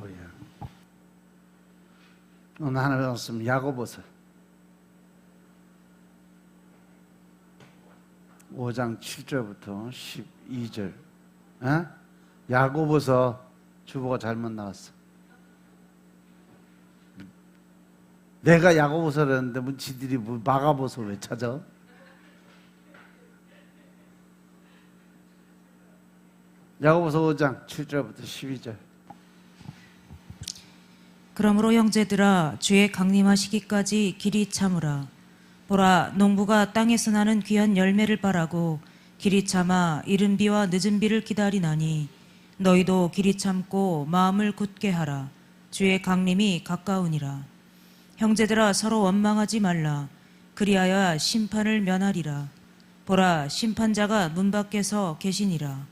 할렐루야. 오늘 하나님 말씀 야고보서 5장 7절부터 12절. 야고보서 주보가 잘못 나왔어. 내가 야고보서를 했는데 뭐 지들이 뭐 마가보서 왜 찾아? 야고보서 5장 7절부터 12절. 그러므로 형제들아 주의 강림하시기까지 길이 참으라. 보라, 농부가 땅에서 나는 귀한 열매를 바라고 길이 참아 이른 비와 늦은 비를 기다리나니 너희도 길이 참고 마음을 굳게 하라. 주의 강림이 가까우니라. 형제들아 서로 원망하지 말라. 그리하여 심판을 면하리라. 보라, 심판자가 문 밖에서 계시니라.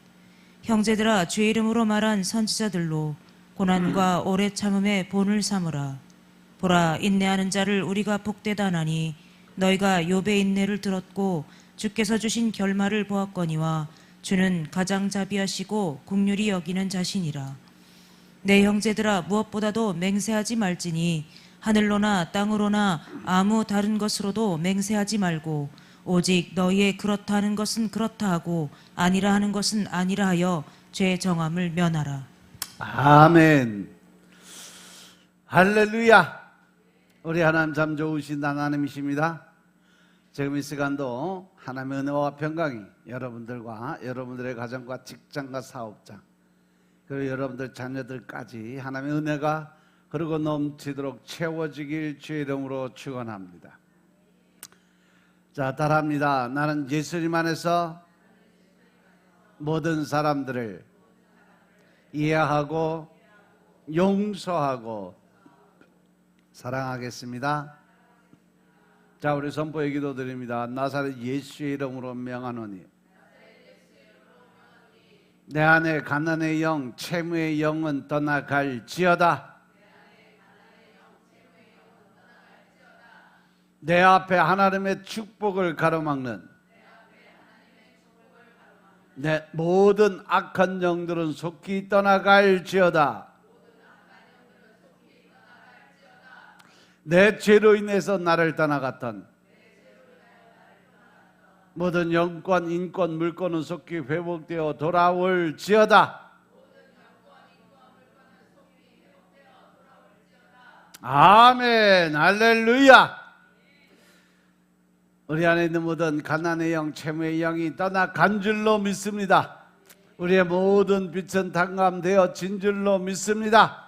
형제들아 주의 이름으로 말한 선지자들로 고난과 오래 참음의 본을 삼으라. 보라, 인내하는 자를 우리가 복되다 하나니 너희가 욥의 인내를 들었고 주께서 주신 결말을 보았거니와 주는 가장자비하시고 긍휼히 여기는 자신이라. 내 형제들아 무엇보다도 맹세하지 말지니 하늘로나 땅으로나 아무 다른 것으로도 맹세하지 말고 오직 너희의 그렇다 하는 것은 그렇다 하고 아니라 하는 것은 아니라 하여 죄 정함을 면하라. 아멘. 할렐루야. 우리 하나님 참 좋으신 하나님이십니다. 지금 이 시간도 하나님의 은혜와 평강이 여러분들과 여러분들의 가정과 직장과 사업장 그리고 여러분들 자녀들까지 하나님의 은혜가 그리고 넘치도록 채워지길 주의 이름으로 축원합니다. 자, 따라합니다. 나는 예수님 안에서 모든 사람들을 이해하고 용서하고 사랑하겠습니다. 자, 우리 선포의 기도 드립니다. 나사렛 예수의 이름으로 명하노니 내 안에 가난의 영, 채무의 영은 떠나갈지어다. 내 앞에 하나님의 축복을 가로막는 내 모든 악한 영들은 속히 떠나갈지어다. 내 죄로 인해서 나를 떠나갔던 모든 영권, 인권, 물권은 속히 회복되어 돌아올지어다. 아멘. 할렐루야. 우리 안에 있는 모든 가난의 영, 채무의 영이 떠나간 줄로 믿습니다. 우리의 모든 빛은 탕감되어진 줄로 믿습니다.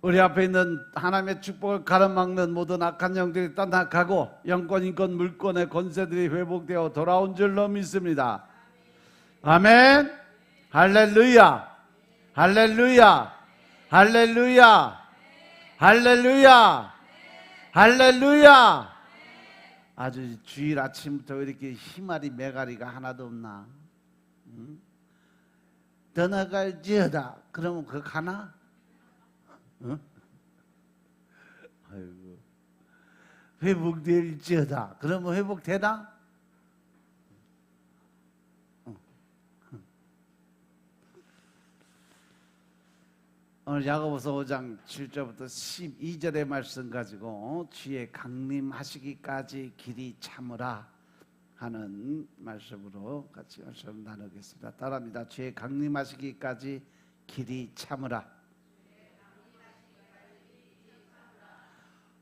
우리 앞에 있는 하나님의 축복을 가로막는 모든 악한 영들이 떠나가고 영권, 인권, 물권의 권세들이 회복되어 돌아온 줄로 믿습니다. 아멘. 할렐루야. 할렐루야. 할렐루야. 할렐루야. 할렐루야. 아주 주일 아침부터 왜 이렇게 희마리 메가리가 하나도 없나? 응? 떠나갈지어다. 그러면 그거 가나? 응? 아이고. 회복될지어다. 그러면 회복되나? 오늘 야고보서 5장 7절부터 12절의 말씀 가지고 주의 강림하시기까지 길이 참으라 하는 말씀으로 같이 말씀 나누겠습니다. 따라합니다. 주의 강림하시기까지 길이 참으라.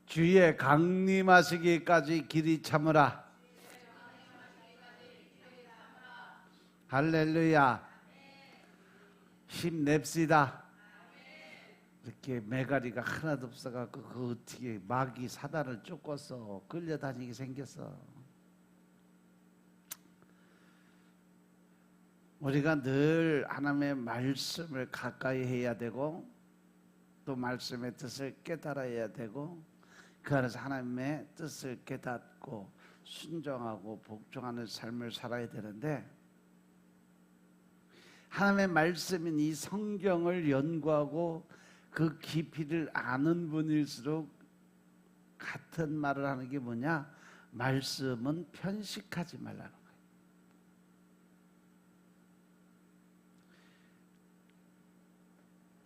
주의 강림하시기까지 길이 참으라. 할렐루야. 힘냅시다. 이렇게 메가리가 하나도 없어갖고 그 어떻게 마귀 사단을 쫓고서 끌려다니게 생겼어. 우리가 늘 하나님의 말씀을 가까이 해야 되고 또 말씀의 뜻을 깨달아야 되고 그 안에서 하나님의 뜻을 깨닫고 순종하고 복종하는 삶을 살아야 되는데 하나님의 말씀인 이 성경을 연구하고 그 깊이를 아는 분일수록 같은 말을 하는 게 뭐냐? 말씀은 편식하지 말라는 거예요.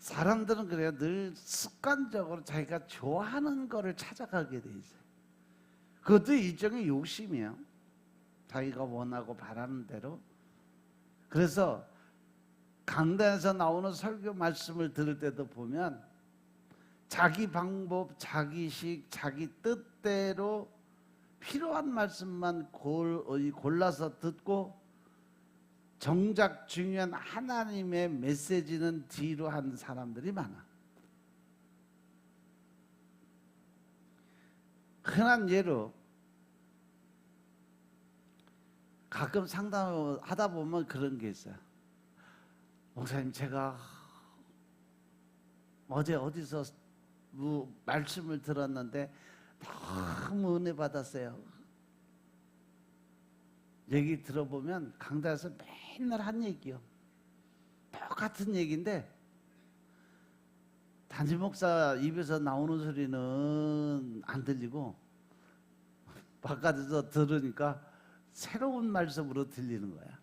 사람들은 그래요. 늘 습관적으로 자기가 좋아하는 거를 찾아가게 돼 있어요. 그것도 일종의 욕심이에요. 자기가 원하고 바라는 대로. 그래서 강단에서 나오는 설교 말씀을 들을 때도 보면 자기 방법, 자기식, 자기 뜻대로 필요한 말씀만 골라서 듣고 정작 중요한 하나님의 메시지는 뒤로 한 사람들이 많아. 흔한 예로 가끔 상담을 하다 보면 그런 게 있어요. 목사님, 제가 어제 어디서 말씀을 들었는데 너무 은혜 받았어요. 얘기 들어보면 강단에서 맨날 한 얘기요. 똑같은 얘기인데 담임 목사 입에서 나오는 소리는 안 들리고 바깥에서 들으니까 새로운 말씀으로 들리는 거야.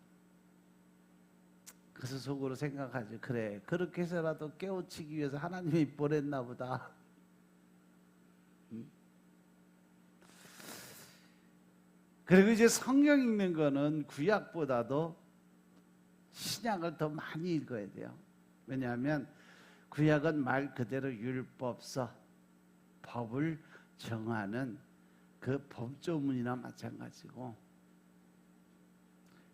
그래서 속으로 생각하지. 그래, 그렇게 해서라도 깨우치기 위해서 하나님이 보냈나 보다. 그리고 이제 성경 읽는 거는 구약보다도 신약을 더 많이 읽어야 돼요. 왜냐하면 구약은 말 그대로 율법서, 법을 정하는 그 법조문이나 마찬가지고,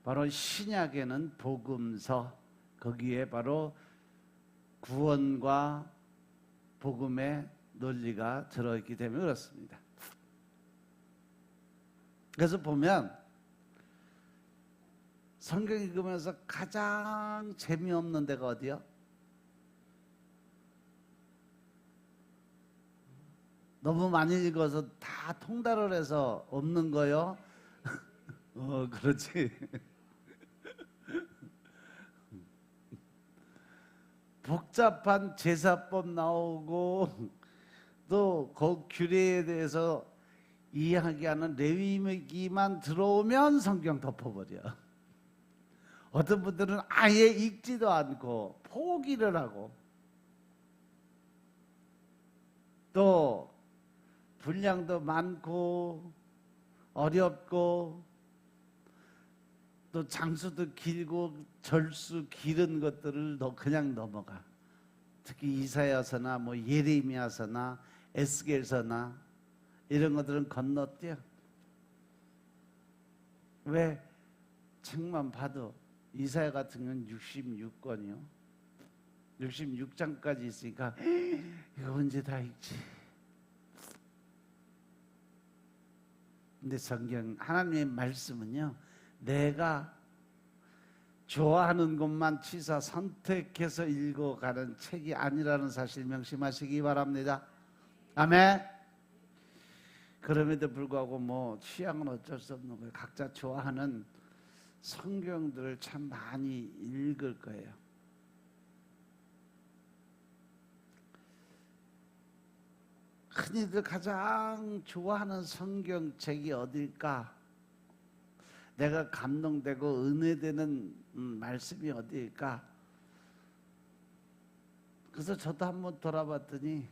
바로 신약에는 복음서, 거기에 바로 구원과 복음의 논리가 들어있기 때문에 그렇습니다. 그래서 보면 성경 읽으면서 가장 재미없는 데가 어디요? 너무 많이 읽어서 다 통달을 해서 없는 거요? 그렇지. 복잡한 제사법 나오고 또 그 규례에 대해서 이야기하는 레위기만 들어오면 성경 덮어버려. 어떤 분들은 아예 읽지도 않고 포기를 하고, 또 분량도 많고 어렵고 또 장수도 길고 절수 길은 것들을 그냥 넘어가. 특히 이사야서나 뭐 예레미야서나 에스겔서나 이런 것들은 건너뛰어. 왜? 책만 봐도 이사야 같은 건 66권이요. 66장까지 있으니까 이거 언제 다 읽지? 근데 성경, 하나님의 말씀은요, 내가 좋아하는 것만 치사 선택해서 읽어가는 책이 아니라는 사실 명심하시기 바랍니다. 아멘. 그럼에도 불구하고 뭐 취향은 어쩔 수 없는 거예요. 각자 좋아하는 성경들을 참 많이 읽을 거예요. 흔히들 가장 좋아하는 성경책이 어딜까? 내가 감동되고 은혜되는 말씀이 어디일까? 그래서 저도 한번 돌아봤더니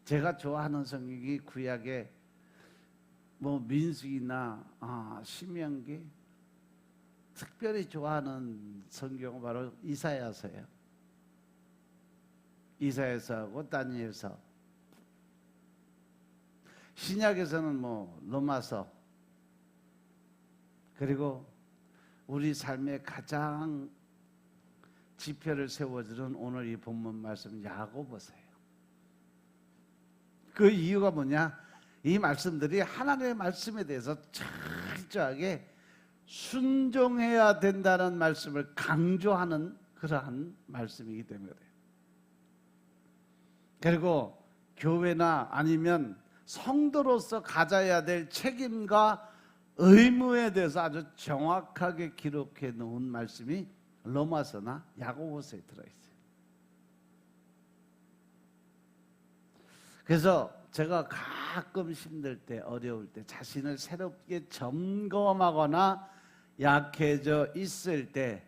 제가 좋아하는 성경이 구약의 뭐 민수기나 신명기, 특별히 좋아하는 성경은 바로 이사야서예요. 이사야서하고 다니엘서. 신약에서는 뭐 로마서, 그리고 우리 삶의 가장 지표를 세워주는 오늘 이 본문 말씀 야고보서예요. 그 이유가 뭐냐? 이 말씀들이 하나님의 말씀에 대해서 철저하게 순종해야 된다는 말씀을 강조하는 그러한 말씀이기 때문에 그래요. 그리고 교회나 아니면 성도로서 가져야 될 책임과 의무에 대해서 아주 정확하게 기록해 놓은 말씀이 로마서나 야고보서에 들어있어요. 그래서 제가 가끔 힘들 때, 어려울 때, 자신을 새롭게 점검하거나 약해져 있을 때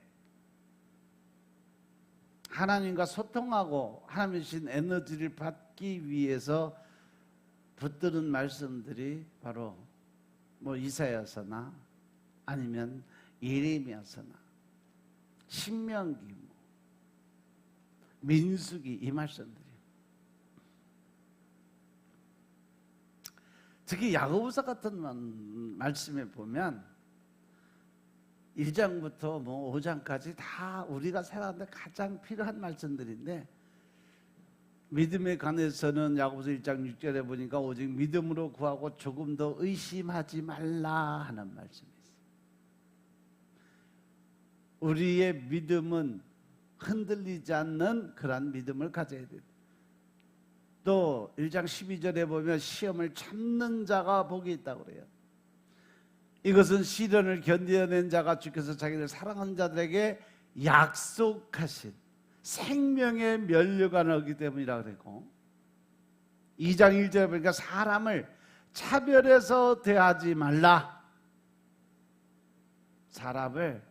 하나님과 소통하고 하나님의 주신 에너지를 받기 위해서 붙드는 말씀들이 바로 뭐 이사야서나 아니면 예레미야서나 신명기, 민수기 이 말씀들이에요. 특히 야고보서 같은 말씀에 보면 1장부터 뭐 5장까지 다 우리가 살아가는데 가장 필요한 말씀들인데, 믿음에 관해서는 야고보서 1장 6절에 보니까 오직 믿음으로 구하고 조금 더 의심하지 말라 하는 말씀이 있어요. 우리의 믿음은 흔들리지 않는 그러한 믿음을 가져야 돼요. 또 1장 12절에 보면 시험을 참는 자가 복이 있다고 그래요. 이것은 시련을 견뎌낸 자가 주께서 자기를 사랑하는 자들에게 약속하신 생명의 면류관을 얻기 때문이라고 그랬고, 2장 1절에 보니까 사람을 차별해서 대하지 말라. 사람을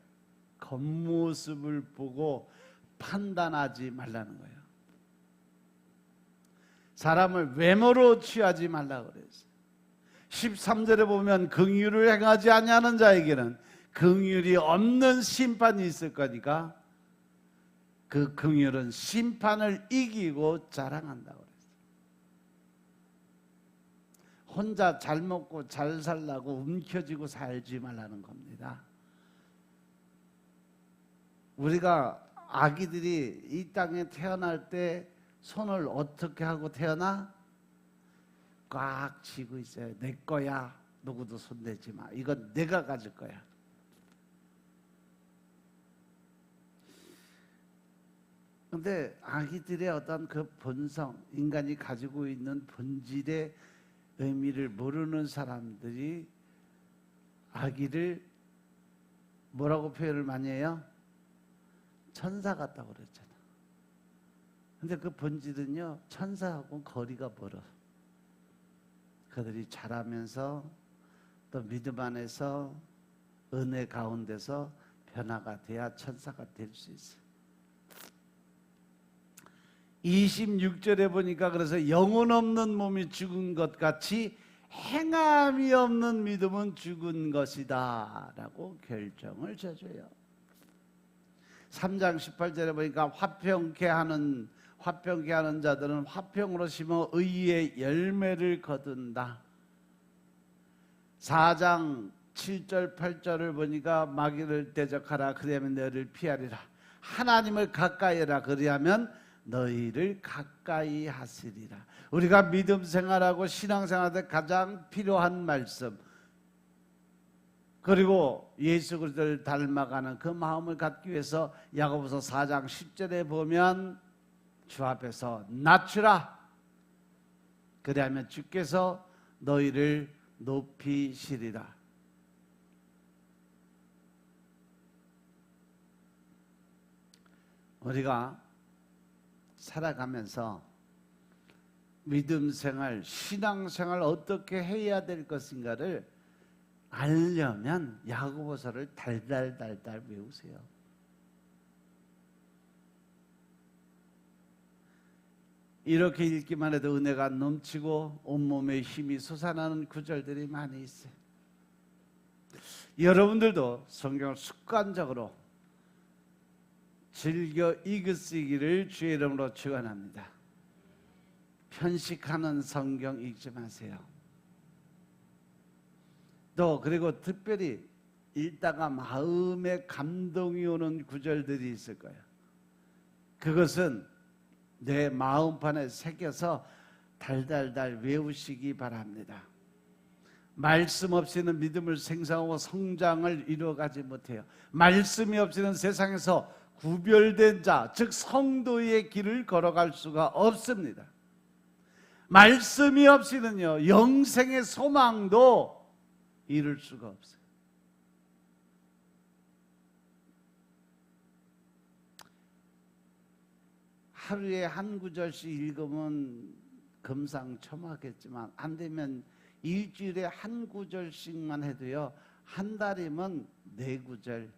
겉모습을 보고 판단하지 말라는 거예요. 사람을 외모로 취하지 말라고 그랬어요. 13절에 보면 긍휼을 행하지 아니하는 자에게는 긍휼이 없는 심판이 있을 거니까 그 긍휼은 심판을 이기고 자랑한다고 그랬어요. 혼자 잘 먹고 잘 살라고 움켜쥐고 살지 말라는 겁니다. 우리가 아기들이 이 땅에 태어날 때 손을 어떻게 하고 태어나? 꽉 쥐고 있어요. 내 거야. 누구도 손대지 마. 이건 내가 가질 거야. 근데 아기들의 어떤 그 본성, 인간이 가지고 있는 본질의 의미를 모르는 사람들이 아기를 뭐라고 표현을 많이 해요? 천사 같다고 그랬잖아. 근데 그 본질은요, 천사하고 거리가 멀어. 그들이 자라면서 또 믿음 안에서 은혜 가운데서 변화가 돼야 천사가 될 수 있어요. 26절에 보니까 그래서 영혼 없는 몸이 죽은 것 같이 행함이 없는 믿음은 죽은 것이다 라고 결정을 져줘요. 3장 18절에 보니까 화평케 하는 자들은 화평으로 심어 의의 열매를 거둔다. 4장 7절 8절을 보니까 마귀를 대적하라 그리하면 너희를 피하리라. 하나님을 가까이 하라 그리하면 너희를 가까이 하시리라. 우리가 믿음 생활하고 신앙 생활할 때 가장 필요한 말씀, 그리고 예수 그리스도를 닮아가는 그 마음을 갖기 위해서 야고보서 4장 10절에 보면 주 앞에서 낮추라. 그리하면 주께서 너희를 높이시리라. 우리가 살아가면서 믿음 생활, 신앙 생활 어떻게 해야 될 것인가를 알려면 야고보서를 달달달달 외우세요. 이렇게 읽기만 해도 은혜가 넘치고 온몸에 힘이 솟아나는 구절들이 많이 있어요. 여러분들도 성경을 습관적으로 즐겨 읽으시기를 주의 이름으로 축원합니다. 편식하는 성경 읽지 마세요. 또 그리고 특별히 읽다가 마음에 감동이 오는 구절들이 있을 거예요. 그것은 내 마음판에 새겨서 달달달 외우시기 바랍니다. 말씀 없이는 믿음을 생성하고 성장을 이루어가지 못해요. 말씀이 없이는 세상에서 구별된 자, 즉 성도의 길을 걸어갈 수가 없습니다. 말씀이 없이는요, 영생의 소망도 이룰 수가 없어요. 하루에 한 구절씩 읽으면 금상첨화겠지만 안 되면 일주일에 한 구절씩만 해도요, 한 달이면 4구절.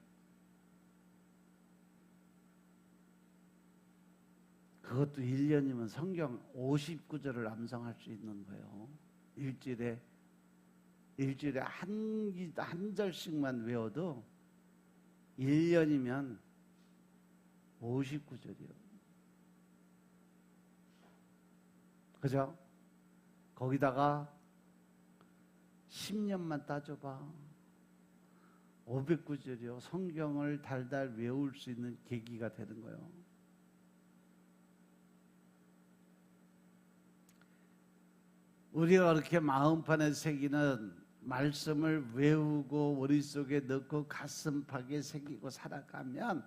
그것도 1년이면 성경 59절을 암송할 수 있는 거예요. 일주일에 한 절씩만 외워도 1년이면 59절이요. 그죠? 거기다가 10년만 따져봐. 509절이요. 성경을 달달 외울 수 있는 계기가 되는 거예요. 우리가 그렇게 마음판에 새기는 말씀을 외우고 머릿속에 넣고 가슴팍에 새기고 살아가면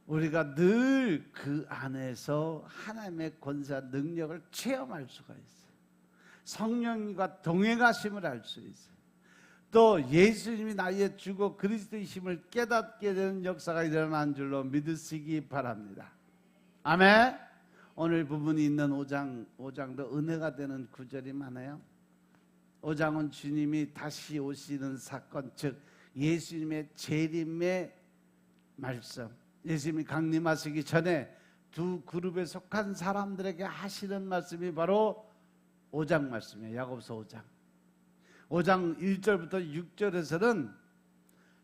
우리가 늘 그 안에서 하나님의 권세와 능력을 체험할 수가 있어요. 성령님과 동행하심을 알 수 있어요. 또 예수님이 나의 주고 그리스도이심을 깨닫게 되는 역사가 일어난 줄로 믿으시기 바랍니다. 아멘. 오늘 부분이 있는 5장도 은혜가 되는 구절이 많아요. 5장은 주님이 다시 오시는 사건, 즉 예수님의 재림의 말씀, 예수님이 강림하시기 전에 두 그룹에 속한 사람들에게 하시는 말씀이 바로 5장 말씀이에요. 야고보서 5장. 5장 1절부터 6절에서는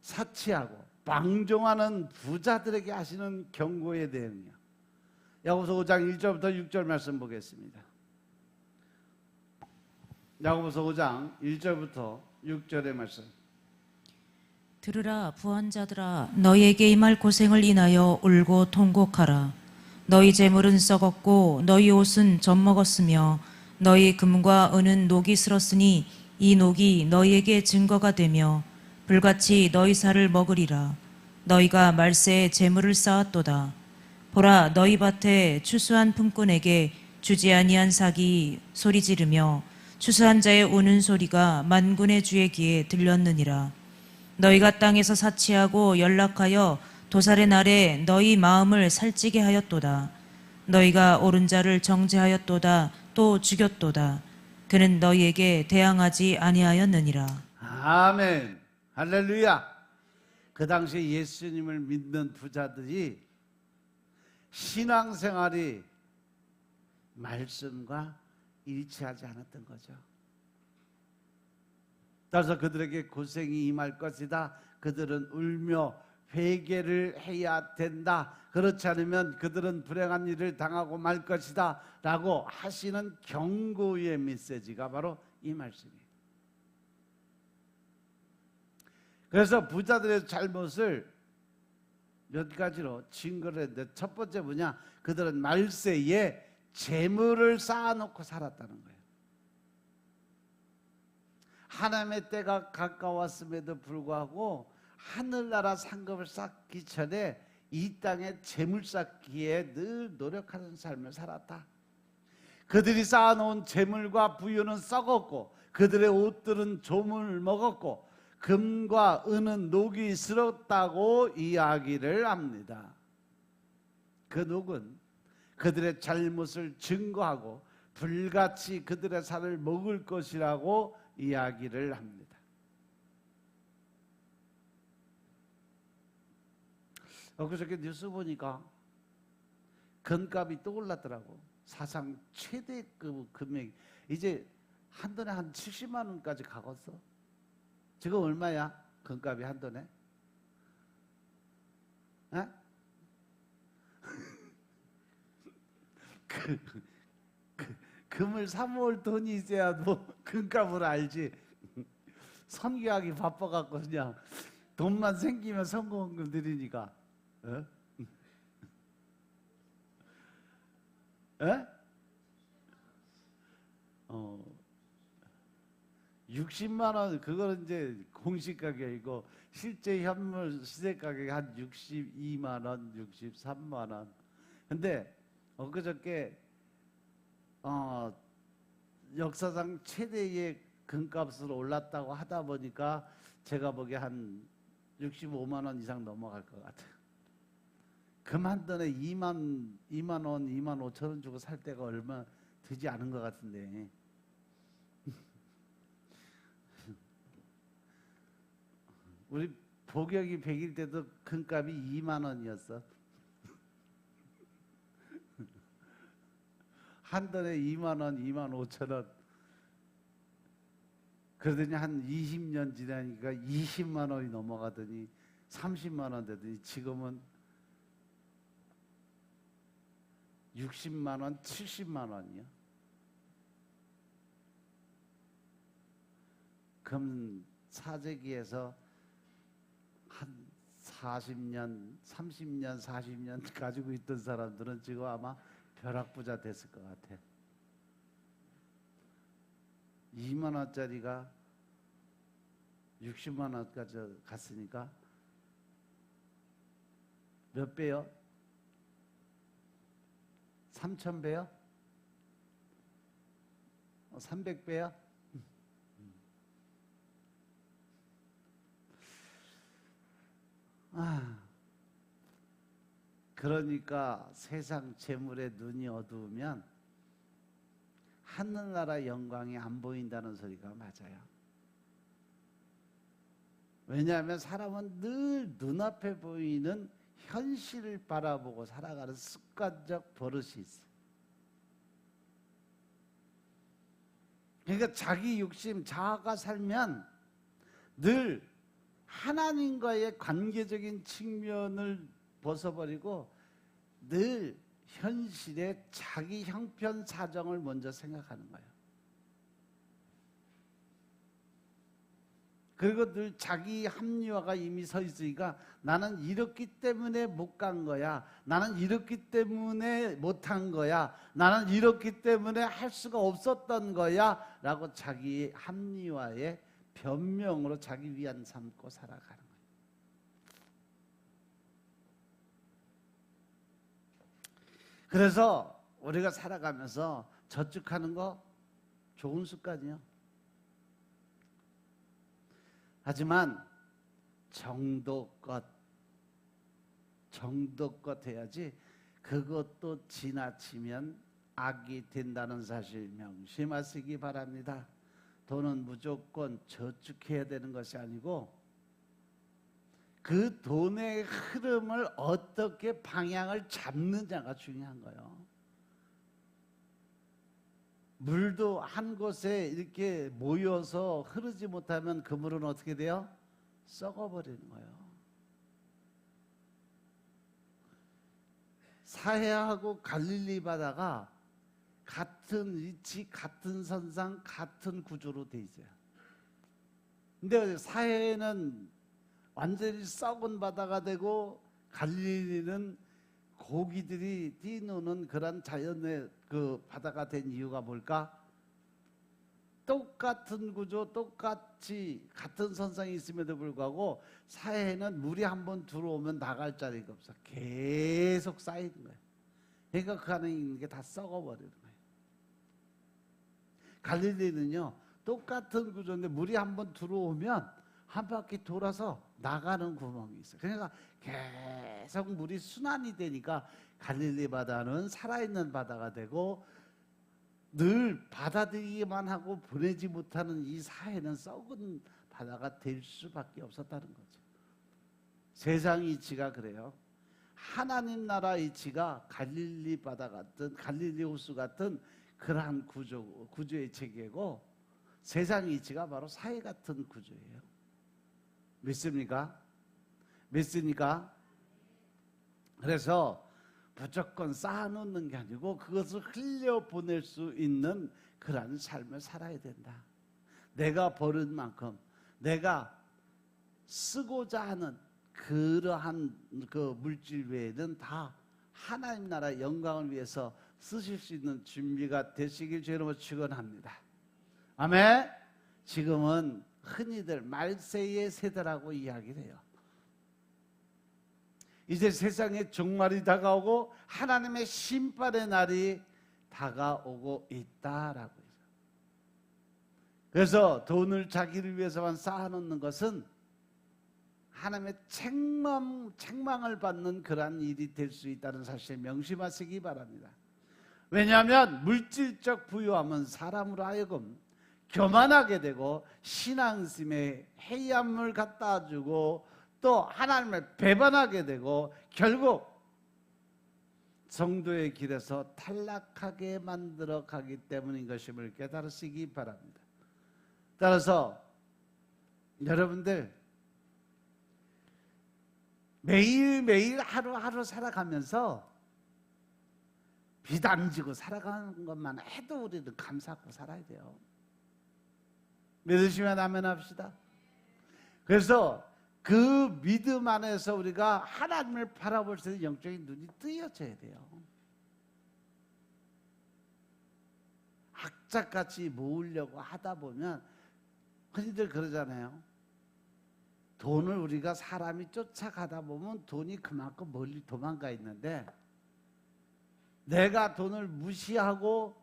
사치하고 방종하는 부자들에게 하시는 경고의 내용이에요. 야고보서 5장 1절부터 6절 말씀 보겠습니다. 야고보서 5장 1절부터 6절의 말씀. 들으라 부한자들아 너희에게 임할 고생을 인하여 울고 통곡하라. 너희 재물은 썩었고 너희 옷은 젖먹었으며 너희 금과 은은 녹이 슬었으니 이 녹이 너희에게 증거가 되며 불같이 너희 살을 먹으리라. 너희가 말세에 재물을 쌓았도다. 보라 너희 밭에 추수한 품꾼에게 주지 아니한 삭이 소리 지르며 추수한 자의 우는 소리가 만군의 주의 귀에 들렸느니라. 너희가 땅에서 사치하고 연락하여 도살의 날에 너희 마음을 살찌게 하였도다. 너희가 옳은 자를 정죄하였도다. 또 죽였도다. 그는 너희에게 대항하지 아니하였느니라. 아멘. 할렐루야. 그 당시에 예수님을 믿는 부자들이 신앙생활이 말씀과 일치하지 않았던 거죠. 따라서 그들에게 고생이 임할 것이다. 그들은 울며 회개를 해야 된다. 그렇지 않으면 그들은 불행한 일을 당하고 말 것이다 라고 하시는 경고의 메시지가 바로 이 말씀이에요. 그래서 부자들의 잘못을 몇 가지로 증거를 했는데, 첫 번째 뭐냐? 그들은 말세에 재물을 쌓아놓고 살았다는 거예요. 하나님의 때가 가까웠음에도 불구하고 하늘나라 상급을 쌓기 전에 이 땅에 재물 쌓기에 늘 노력하는 삶을 살았다. 그들이 쌓아놓은 재물과 부유는 썩었고 그들의 옷들은 조문을 먹었고 금과 은은 녹이 슬었다고 이야기를 합니다. 그 녹은 그들의 잘못을 증거하고 불같이 그들의 살을 먹을 것이라고 이야기를 합니다. 그저께 뉴스 보니까 금값이 또 올랐더라고. 사상 최대급 금액. 이제 한 돈에 한 70만 원까지 가겠어. 지금 얼마야? 금값이 한 돈에? 에? 금을 사모을 돈이 있어야 뭐 금값을 알지. 선교하기 바빠갖고 그냥 돈만 생기면 성공금 드리니까. 어? 에? 60만 원, 그거는 이제 공시 가격이고 실제 현물 시세 가격이 한 62만 원, 63만 원. 근데 엊그저께 역사상 최대의 금값으로 올랐다고 하다 보니까 제가 보기에 한 65만 원 이상 넘어갈 것 같아요. 금 한 돈에 2만 원, 2만 5천 원 주고 살 때가 얼마 되지 않은 것 같은데. 우리 복역이 100일 때도 금값이 2만 원이었어. 한 달에 2만 원, 2만 5천 원. 그러더니 한 20년 지나니까 20만 원이 넘어가더니 30만 원 되더니 지금은 60만 원, 70만 원이요. 그럼 사재기에서 한 40년, 30년, 40년 가지고 있던 사람들은 지금 아마 벼락부자 됐을 것 같아. 2만 원짜리가 60만 원까지 갔으니까 몇 배요? 3,000배요? 300배요? 그러니까 세상 재물에 눈이 어두우면 하늘나라 영광이 안 보인다는 소리가 맞아요. 왜냐하면 사람은 늘 눈앞에 보이는 현실을 바라보고 살아가는 습관적 버릇이 있어요. 그러니까 자기 욕심, 자아가 살면 늘 하나님과의 관계적인 측면을 벗어버리고 늘 현실의 자기 형편 사정을 먼저 생각하는 거예요. 그리고 늘 자기 합리화가 이미 서 있으니까 나는 이렇기 때문에 못 간 거야. 나는 이렇기 때문에 못한 거야. 나는 이렇기 때문에 할 수가 없었던 거야. 라고 자기 합리화의 변명으로 자기 위안 삼고 살아가는 거예요. 그래서 우리가 살아가면서 저축하는 거 좋은 습관이요. 하지만 정도껏 해야지 그것도 지나치면 악이 된다는 사실 명심하시기 바랍니다. 돈은 무조건 저축해야 되는 것이 아니고 그 돈의 흐름을 어떻게 방향을 잡느냐가 중요한 거예요. 물도 한 곳에 이렇게 모여서 흐르지 못하면 그 물은 어떻게 돼요? 썩어버리는 거예요. 사해하고 갈릴리 바다가 같은 위치, 같은 선상, 같은 구조로 돼 있어요. 근데 사해는 완전히 썩은 바다가 되고 갈릴리는 고기들이 뛰노는 그런 자연의 그 바다가 된 이유가 뭘까? 똑같은 구조, 똑같이 같은 선상이 있음에도 불구하고 사해에는 물이 한번 들어오면 나갈 자리가 없어. 계속 쌓이는 거예요. 그러니까 그 안에 있는 게 다 썩어버리는 거예요. 갈릴리는요 똑같은 구조인데 물이 한번 들어오면 한 바퀴 돌아서 나가는 구멍이 있어요. 그러니까 계속 물이 순환이 되니까 갈릴리 바다는 살아있는 바다가 되고 늘 받아들이기만 하고 보내지 못하는 이 사해는 썩은 바다가 될 수밖에 없었다는 거죠. 세상 이치가 그래요. 하나님 나라 이치가 갈릴리 바다 같은 갈릴리 호수 같은 그러한 구조의 체계고 세상 이치가 바로 사해 같은 구조예요. 믿습니까? 믿습니까? 그래서 무조건 쌓아놓는 게 아니고 그것을 흘려보낼 수 있는 그런 삶을 살아야 된다. 내가 버는 만큼 내가 쓰고자 하는 그러한 그 물질 외에는 다 하나님 나라 영광을 위해서 쓰실 수 있는 준비가 되시길 주님으로 축원합니다. 아멘. 지금은 흔히들 말세의 세대라고 이야기를 해요. 이제 세상의 종말이 다가오고 하나님의 심판의 날이 다가오고 있다라고 해요. 그래서 돈을 자기를 위해서만 쌓아놓는 것은 하나님의 책망을 받는 그러한 일이 될 수 있다는 사실을 명심하시기 바랍니다. 왜냐하면 물질적 부유함은 사람으로 하여금 교만하게 되고 신앙심에 해이함을 갖다 주고 또 하나님을 배반하게 되고 결국 성도의 길에서 탈락하게 만들어 가기 때문인 것임을 깨달으시기 바랍니다. 따라서 여러분들 매일매일 하루하루 살아가면서 비단지고 살아가는 것만 해도 우리는 감사하고 살아야 돼요. 믿으시면 아멘 합시다. 그래서 그 믿음 안에서 우리가 하나님을 바라볼 수 있는 영적인 눈이 뜨여져야 돼요. 악착같이 모으려고 하다 보면 흔히들 그러잖아요. 돈을 우리가 사람이 쫓아가다 보면 돈이 그만큼 멀리 도망가 있는데, 내가 돈을 무시하고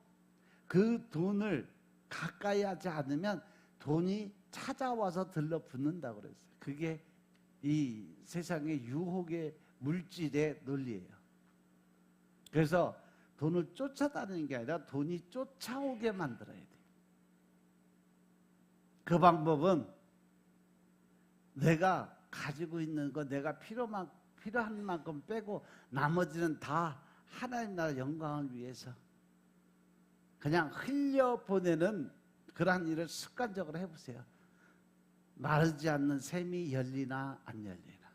그 돈을 가까이 하지 않으면 돈이 찾아와서 들러붙는다고 그랬어요. 그게 이 세상의 유혹의 물질의 논리예요. 그래서 돈을 쫓아다니는 게 아니라 돈이 쫓아오게 만들어야 돼요. 그 방법은 내가 가지고 있는 거 내가 필요한 만큼 빼고 나머지는 다 하나님 나라 영광을 위해서 그냥 흘려보내는 그러한 일을 습관적으로 해보세요. 마르지 않는 샘이 열리나 안 열리나.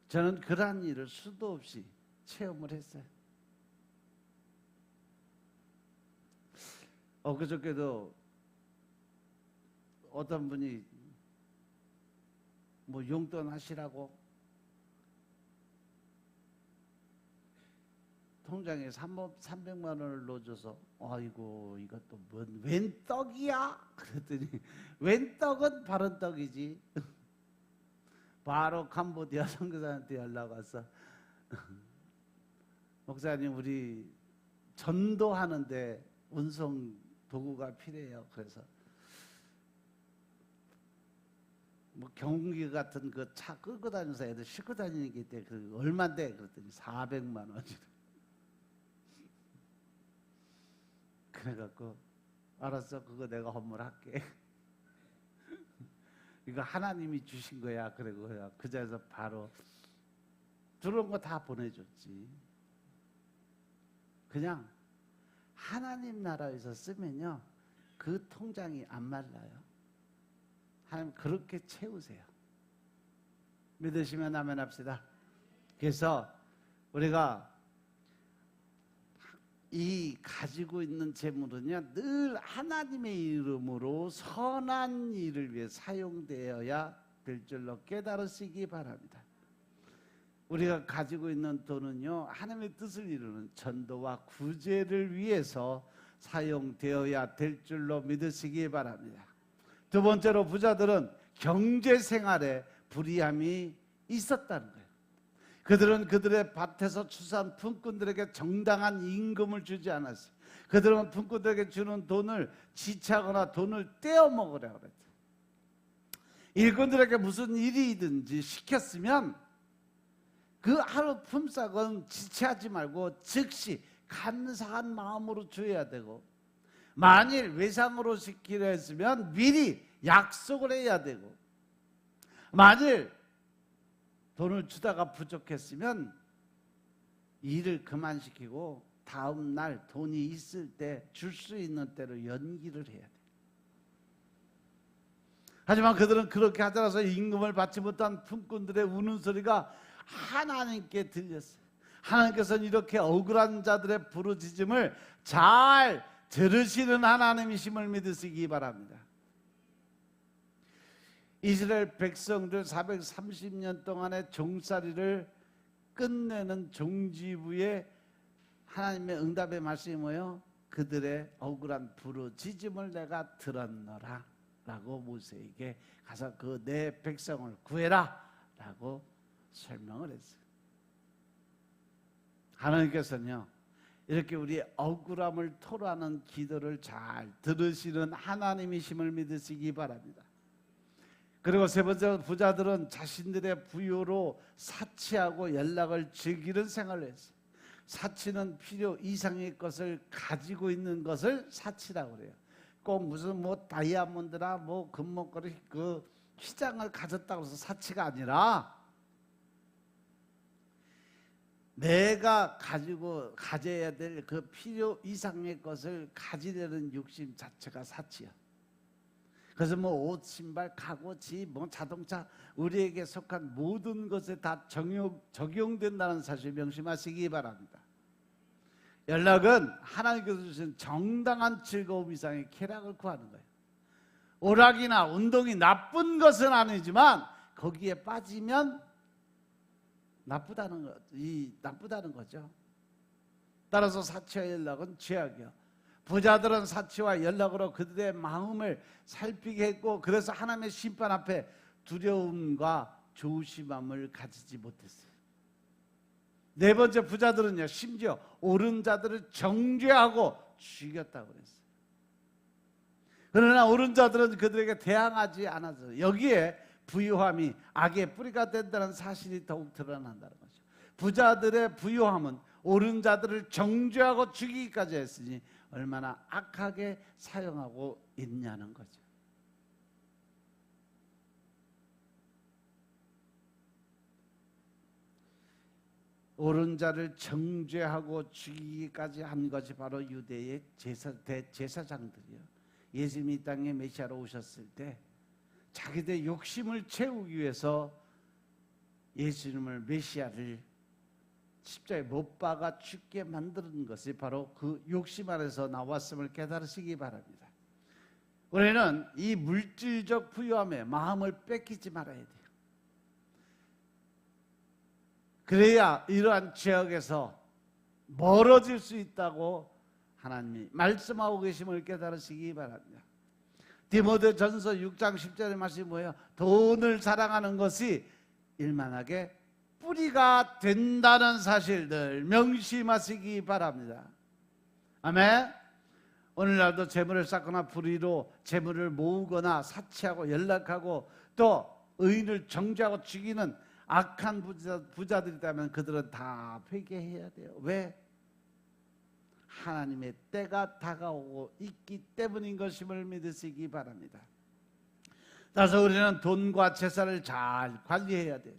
저는 그러한 일을 수도 없이 체험을 했어요. 그저께도 어떤 분이 뭐 용돈 하시라고 통장에 300만 원을 넣어줘서, 아이고 이것도 웬 떡이야? 그랬더니 웬 떡은 바른 떡이지. 바로 캄보디아 선교사한테 연락 와서 목사님 우리 전도하는데 운송 도구가 필요해요. 그래서 뭐 경운기 같은 그 차 끌고 다니면서 애들 싣고 다니는 게 있대. 그 얼마인데? 그랬더니 400만 원이래. 그래갖고 알았어, 그거 내가 헌물할게. 이거 하나님이 주신 거야. 그리고 그 자리에서 바로 들어온 거 다 보내줬지. 그냥 하나님 나라에서 쓰면요 그 통장이 안 말라요. 하나님 그렇게 채우세요. 믿으시면 아멘 합시다. 그래서 우리가 이 가지고 있는 재물은요 늘 하나님의 이름으로 선한 일을 위해 사용되어야 될 줄로 깨달으시기 바랍니다. 우리가 가지고 있는 돈은요 하나님의 뜻을 이루는 전도와 구제를 위해서 사용되어야 될 줄로 믿으시기 바랍니다. 두 번째로 부자들은 경제 생활에 불이함이 있었다는 거예요. 그들은 그들의 밭에서 추수한 품꾼들에게 정당한 임금을 주지 않았어요. 그들은 품꾼들에게 주는 돈을 지체하거나 돈을 떼어 먹으려고 그랬죠. 일꾼들에게 무슨 일이든지 시켰으면 그 하루 품삯은 지체하지 말고 즉시 감사한 마음으로 줘야 되고, 만일 외상으로 시키려 했으면 미리 약속을 해야 되고, 만일 돈을 주다가 부족했으면 일을 그만시키고 다음 날 돈이 있을 때 줄 수 있는 때로 연기를 해야 돼. 하지만 그들은 그렇게 하더라도 임금을 받지 못한 품꾼들의 우는 소리가 하나님께 들렸어요. 하나님께서는 이렇게 억울한 자들의 부르짖음을 잘 들으시는 하나님이심을 믿으시기 바랍니다. 이스라엘 백성들 430년 동안의 종살이를 끝내는 종지부에 하나님의 응답의 말씀이 뭐예요? 그들의 억울한 부르짖음을 내가 들었노라 라고 모세에게 가서 그 내 백성을 구해라 라고 설명을 했어요. 하나님께서는요 이렇게 우리의 억울함을 토로하는 기도를 잘 들으시는 하나님이심을 믿으시기 바랍니다. 그리고 세 번째, 부자들은 자신들의 부유로 사치하고 연락을 즐기는 생활을 했어요. 사치는 필요 이상의 것을 가지고 있는 것을 사치라고 그래요. 꼭 무슨 뭐 다이아몬드나 뭐 금목걸이 그 휘장을 가졌다고 해서 사치가 아니라 내가 가져야 될 그 필요 이상의 것을 가지려는 욕심 자체가 사치야. 그래서 뭐 옷, 신발, 가구, 집, 뭐 자동차, 우리에게 속한 모든 것에 다 적용된다는 사실 명심하시기 바랍니다. 연락은 하나님께서 주신 정당한 즐거움 이상의 쾌락을 구하는 거예요. 오락이나 운동이 나쁜 것은 아니지만 거기에 빠지면 나쁘다는 거죠. 따라서 사치와 연락은 죄악이요. 부자들은 사치와 연락으로 그들의 마음을 살피게 했고, 그래서 하나님의 심판 앞에 두려움과 조심함을 가지지 못했어요. 네 번째, 부자들은요, 심지어 옳은 자들을 정죄하고 죽였다고 그랬어요. 그러나 옳은 자들은 그들에게 대항하지 않았어요. 여기에 부유함이 악의 뿌리가 된다는 사실이 더욱 드러난다는 거죠. 부자들의 부유함은 옳은 자들을 정죄하고 죽이기까지 했으니 얼마나 악하게 사용하고 있냐는 거죠. 옳은 자를 정죄하고 죽이기까지 한 것이 바로 유대의 대제사장들이요. 예수님이 이 땅에 메시아로 오셨을 때 자기들의 욕심을 채우기 위해서 예수님을 메시아를 십자가에 못 박아 죽게 만드는 것이 바로 그 욕심 안에서 나왔음을 깨달으시기 바랍니다. 우리는 이 물질적 부유함에 마음을 뺏기지 말아야 돼요. 그래야 이러한 죄악에서 멀어질 수 있다고 하나님이 말씀하고 계심을 깨달으시기 바랍니다. 디모데전서 6장 10절의 말씀이 뭐예요? 돈을 사랑하는 것이 일만하게 뿌리가 된다는 사실들 명심하시기 바랍니다. 아멘. 오늘날도 재물을 쌓거나 불의로 재물을 모으거나 사치하고 연락하고 또 의인을 정죄하고 죽이는 악한 부자들이라면 그들은 다 회개해야 돼요. 왜? 하나님의 때가 다가오고 있기 때문인 것임을 믿으시기 바랍니다. 따라서 우리는 돈과 재산을 잘 관리해야 돼요.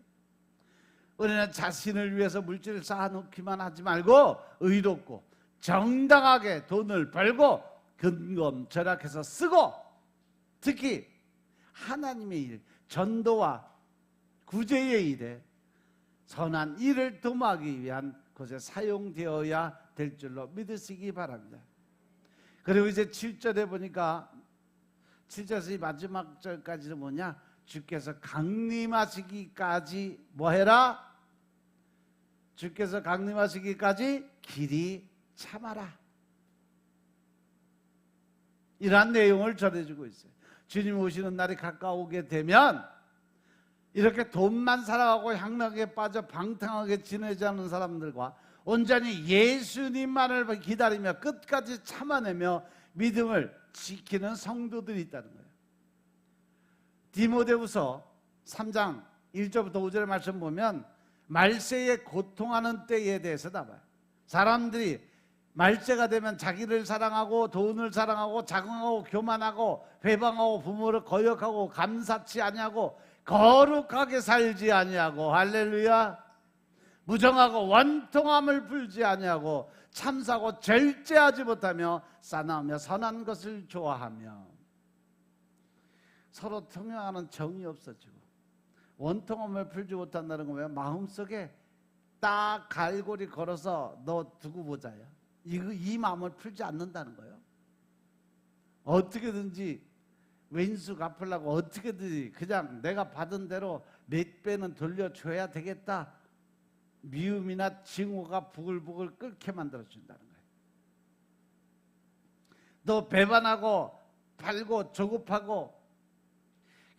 우리는 자신을 위해서 물질을 쌓아놓기만 하지 말고 의롭고 정당하게 돈을 벌고 근검 절약해서 쓰고, 특히 하나님의 일, 전도와 구제의 일에 선한 일을 도모하기 위한 곳에 사용되어야 될 줄로 믿으시기 바랍니다. 그리고 이제 7절에 보니까 7절에서 이 마지막 절까지는 뭐냐? 주께서 강림하시기까지 뭐 해라? 주께서 강림하시기까지 길이 참아라. 이러한 내용을 전해주고 있어요. 주님 오시는 날이 가까우게 되면 이렇게 돈만 사랑하고 향락에 빠져 방탕하게 지내자는 사람들과 온전히 예수님만을 기다리며 끝까지 참아내며 믿음을 지키는 성도들이 있다는 거예요. 디모데후서 3장 1절부터 5절의 말씀 보면 말세에 고통하는 때에 대해서 나와요. 사람들이 말세가 되면 자기를 사랑하고 돈을 사랑하고 자긍하고 교만하고 회방하고 부모를 거역하고 감사치 아니하고 거룩하게 살지 아니하고, 할렐루야, 무정하고 원통함을 풀지 아니하고 참사고 절제하지 못하며 싸나우며 선한 것을 좋아하며. 서로 통용하는 정이 없어지고 원통함을 풀지 못한다는 건 왜? 마음속에 딱 갈고리 걸어서 너 두고 보자야, 이 마음을 풀지 않는다는 거예요. 어떻게든지 왼수 갚으려고 어떻게든지 그냥 내가 받은 대로 몇 배는 돌려줘야 되겠다, 미움이나 징후가 부글부글 끓게 만들어준다는 거예요. 너 배반하고 팔고 조급하고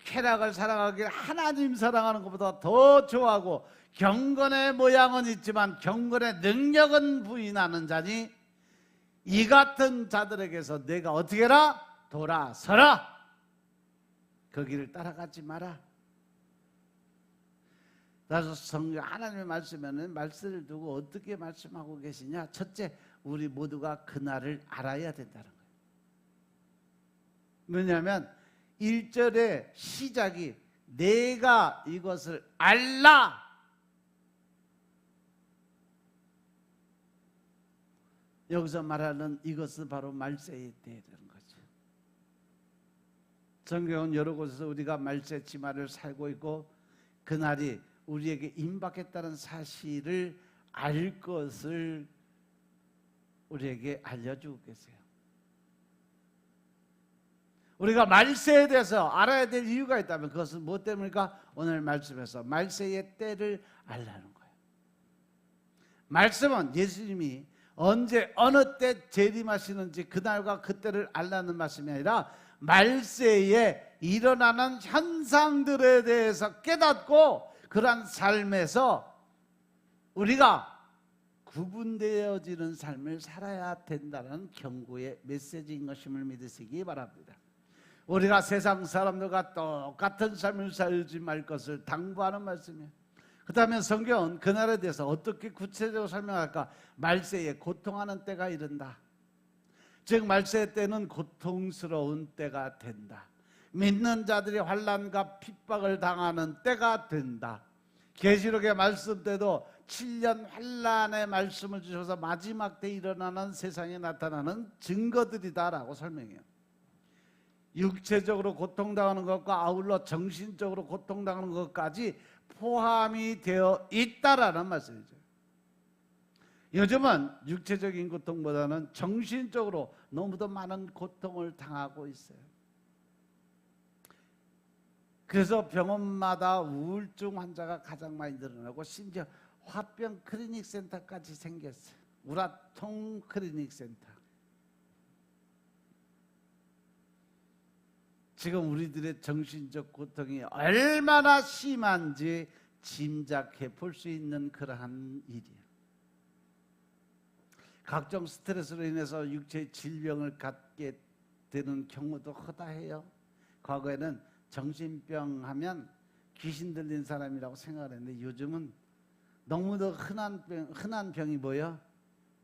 쾌락을 사랑하기를 하나님 사랑하는 것보다 더 좋아하고 경건의 모양은 있지만 경건의 능력은 부인하는 자니 이 같은 자들에게서 내가 어떻게 해라? 돌아서라. 그 길을 따라가지 마라. 그래서 성경 하나님의 말씀에는 말씀을 두고 어떻게 말씀하고 계시냐? 첫째, 우리 모두가 그날을 알아야 된다는 거예요. 왜냐하면 1절의 시작이 내가 이것을 알라. 여기서 말하는 이것은 바로 말세의 때라는 거죠. 성경은 여러 곳에서 우리가 말세 지말을 살고 있고 그날이 우리에게 임박했다는 사실을 알 것을 우리에게 알려주고 계세요. 우리가 말세에 대해서 알아야 될 이유가 있다면 그것은 무엇 때문일까? 오늘 말씀에서 말세의 때를 알라는 거예요. 말씀은 예수님이 언제 어느 때 재림하시는지 그날과 그때를 알라는 말씀이 아니라 말세에 일어나는 현상들에 대해서 깨닫고 그러한 삶에서 우리가 구분되어지는 삶을 살아야 된다는 경고의 메시지인 것임을 믿으시기 바랍니다. 우리가 세상 사람들과 똑같은 삶을 살지 말 것을 당부하는 말씀이에요. 그 다음에 성경은 그날에 대해서 어떻게 구체적으로 설명할까? 말세에 고통하는 때가 이른다. 즉 말세 때는 고통스러운 때가 된다. 믿는 자들이 환난과 핍박을 당하는 때가 된다. 계시록의 말씀 때도 7년 환난의 말씀을 주셔서 마지막 때 일어나는 세상에 나타나는 증거들이다라고 설명해요. 육체적으로 고통당하는 것과 아울러 정신적으로 고통당하는 것까지 포함이 되어 있다라는 말씀이죠. 요즘은 육체적인 고통보다는 정신적으로 너무도 많은 고통을 당하고 있어요. 그래서 병원마다 우울증 환자가 가장 많이 늘어나고 심지어 화병 클리닉 센터까지 생겼어요. 우라통 클리닉 센터. 지금 우리들의 정신적 고통이 얼마나 심한지 짐작해 볼 수 있는 그러한 일이에요. 각종 스트레스로 인해서 육체의 질병을 갖게 되는 경우도 허다해요. 과거에는 정신병 하면 귀신 들린 사람이라고 생각을 했는데 요즘은 너무도 흔한 병이 뭐예요?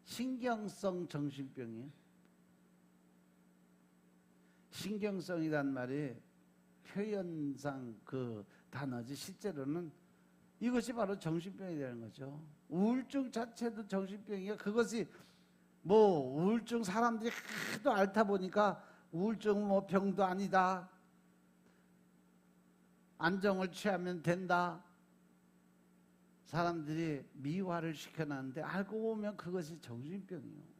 신경성 정신병이에요. 신경성이란 말이 표현상 그 단어지 실제로는 이것이 바로 정신병이 되는 거죠. 우울증 자체도 정신병이에요. 그것이 뭐 우울증 사람들이 하도 앓다 보니까 우울증은 뭐 병도 아니다. 안정을 취하면 된다. 사람들이 미화를 시켜놨는데 알고 보면 그것이 정신병이에요.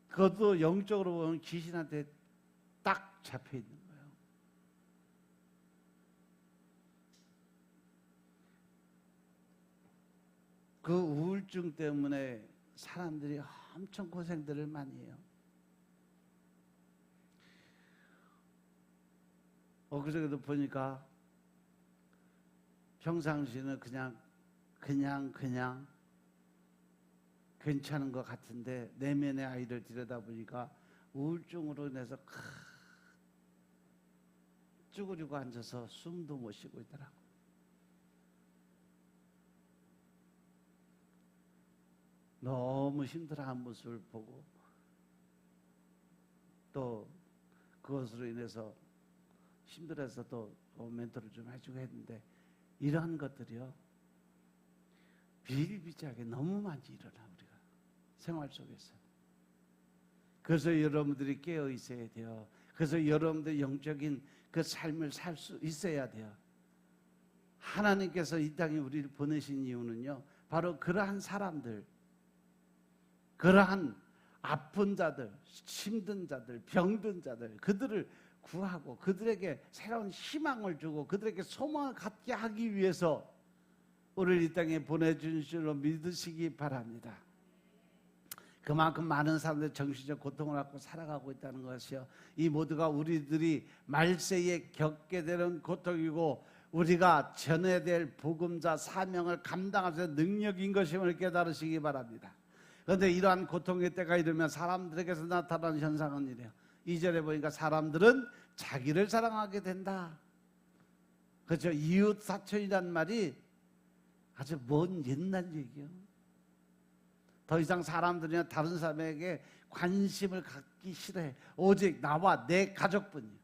그것도 영적으로 보면 귀신한테 딱 잡혀 있는 거예요. 그 우울증 때문에 사람들이 엄청 고생들을 많이 해요. 그저께도 보니까 평상시는 그냥 괜찮은 것 같은데 내면의 아이를 들여다보니까 우울증으로 인해서 쭈그리고 앉아서 숨도 못 쉬고 있더라고. 너무 힘들어하는 모습을 보고 또 그것으로 인해서 힘들어서 또 멘토를 좀 해주고 했는데 이러한 것들이요 비일비재하게 너무 많이 일어나 우리가 생활 속에서. 그래서 여러분들이 깨어 있어야 돼요. 그래서 여러분들 영적인 그 삶을 살 수 있어야 돼요. 하나님께서 이 땅에 우리를 보내신 이유는요 바로 그러한 사람들, 그러한 아픈 자들, 힘든 자들, 병든 자들, 그들을 구하고 그들에게 새로운 희망을 주고 그들에게 소망을 갖게 하기 위해서 우리를 이 땅에 보내준 줄로 믿으시기 바랍니다. 그만큼 많은 사람들이 정신적 고통을 갖고 살아가고 있다는 것이요, 이 모두가 우리들이 말세에 겪게 되는 고통이고 우리가 전해야 될 복음자 사명을 감당할 수 있는 능력인 것임을 깨달으시기 바랍니다. 그런데 이러한 고통의 때가 이르면 사람들에게서 나타나는 현상은 이래요. 2절에 보니까 사람들은 자기를 사랑하게 된다. 그렇죠. 이웃사촌이란 말이 아주 먼 옛날 얘기예요. 더 이상 사람들이나 다른 사람에게 관심을 갖기 싫어해. 오직 나와 내 가족뿐이에요.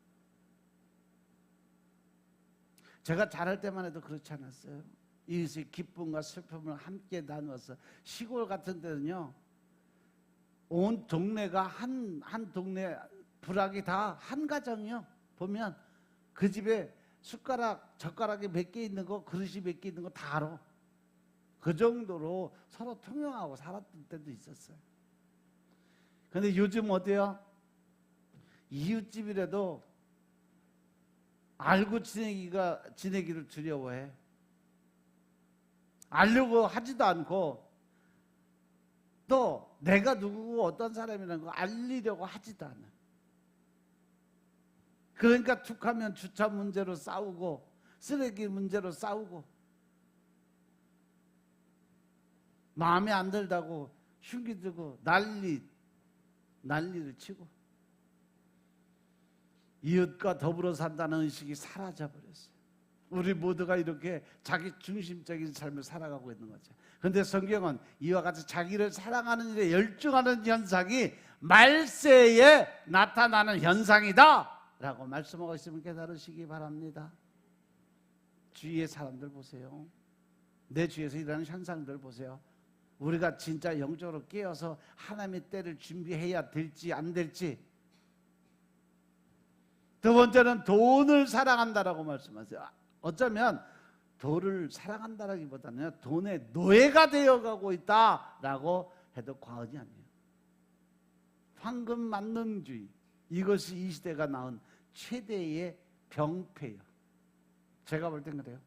제가 자랄 때만 해도 그렇지 않았어요. 이것이 기쁨과 슬픔을 함께 나누어서 시골 같은 데는요 온 동네가 한 동네 부락이 다 한 가정이요. 보면 그 집에 젓가락이 몇 개 있는 거, 그릇이 몇 개 있는 거 다 알아. 그 정도로 서로 통용하고 살았던 때도 있었어요. 근데 요즘 어때요? 이웃집이라도 알고 지내기를 두려워해. 알려고 하지도 않고 또 내가 누구고 어떤 사람이라는 거 알리려고 하지도 않아. 그러니까 툭하면 주차 문제로 싸우고 쓰레기 문제로 싸우고 마음에 안 들다고 흉기 들고 난리를 치고 이웃과 더불어 산다는 의식이 사라져 버렸어요. 우리 모두가 이렇게 자기 중심적인 삶을 살아가고 있는 거죠. 그런데 성경은 이와 같이 자기를 사랑하는 일에 열중하는 현상이 말세에 나타나는 현상이다 라고 말씀하고 있으면 깨달으시기 바랍니다. 주위의 사람들 보세요. 내 주위에서 일어나는 현상들 보세요. 우리가 진짜 영적으로 깨어서 하나님의 때를 준비해야 될지 안 될지. 두 번째는 돈을 사랑한다라고 말씀하세요. 어쩌면 돈을 사랑한다라기보다는 돈의 노예가 되어가고 있다라고 해도 과언이 아니에요. 황금 만능주의, 이것이 이 시대가 낳은 최대의 병폐예요. 제가 볼 땐 그래요.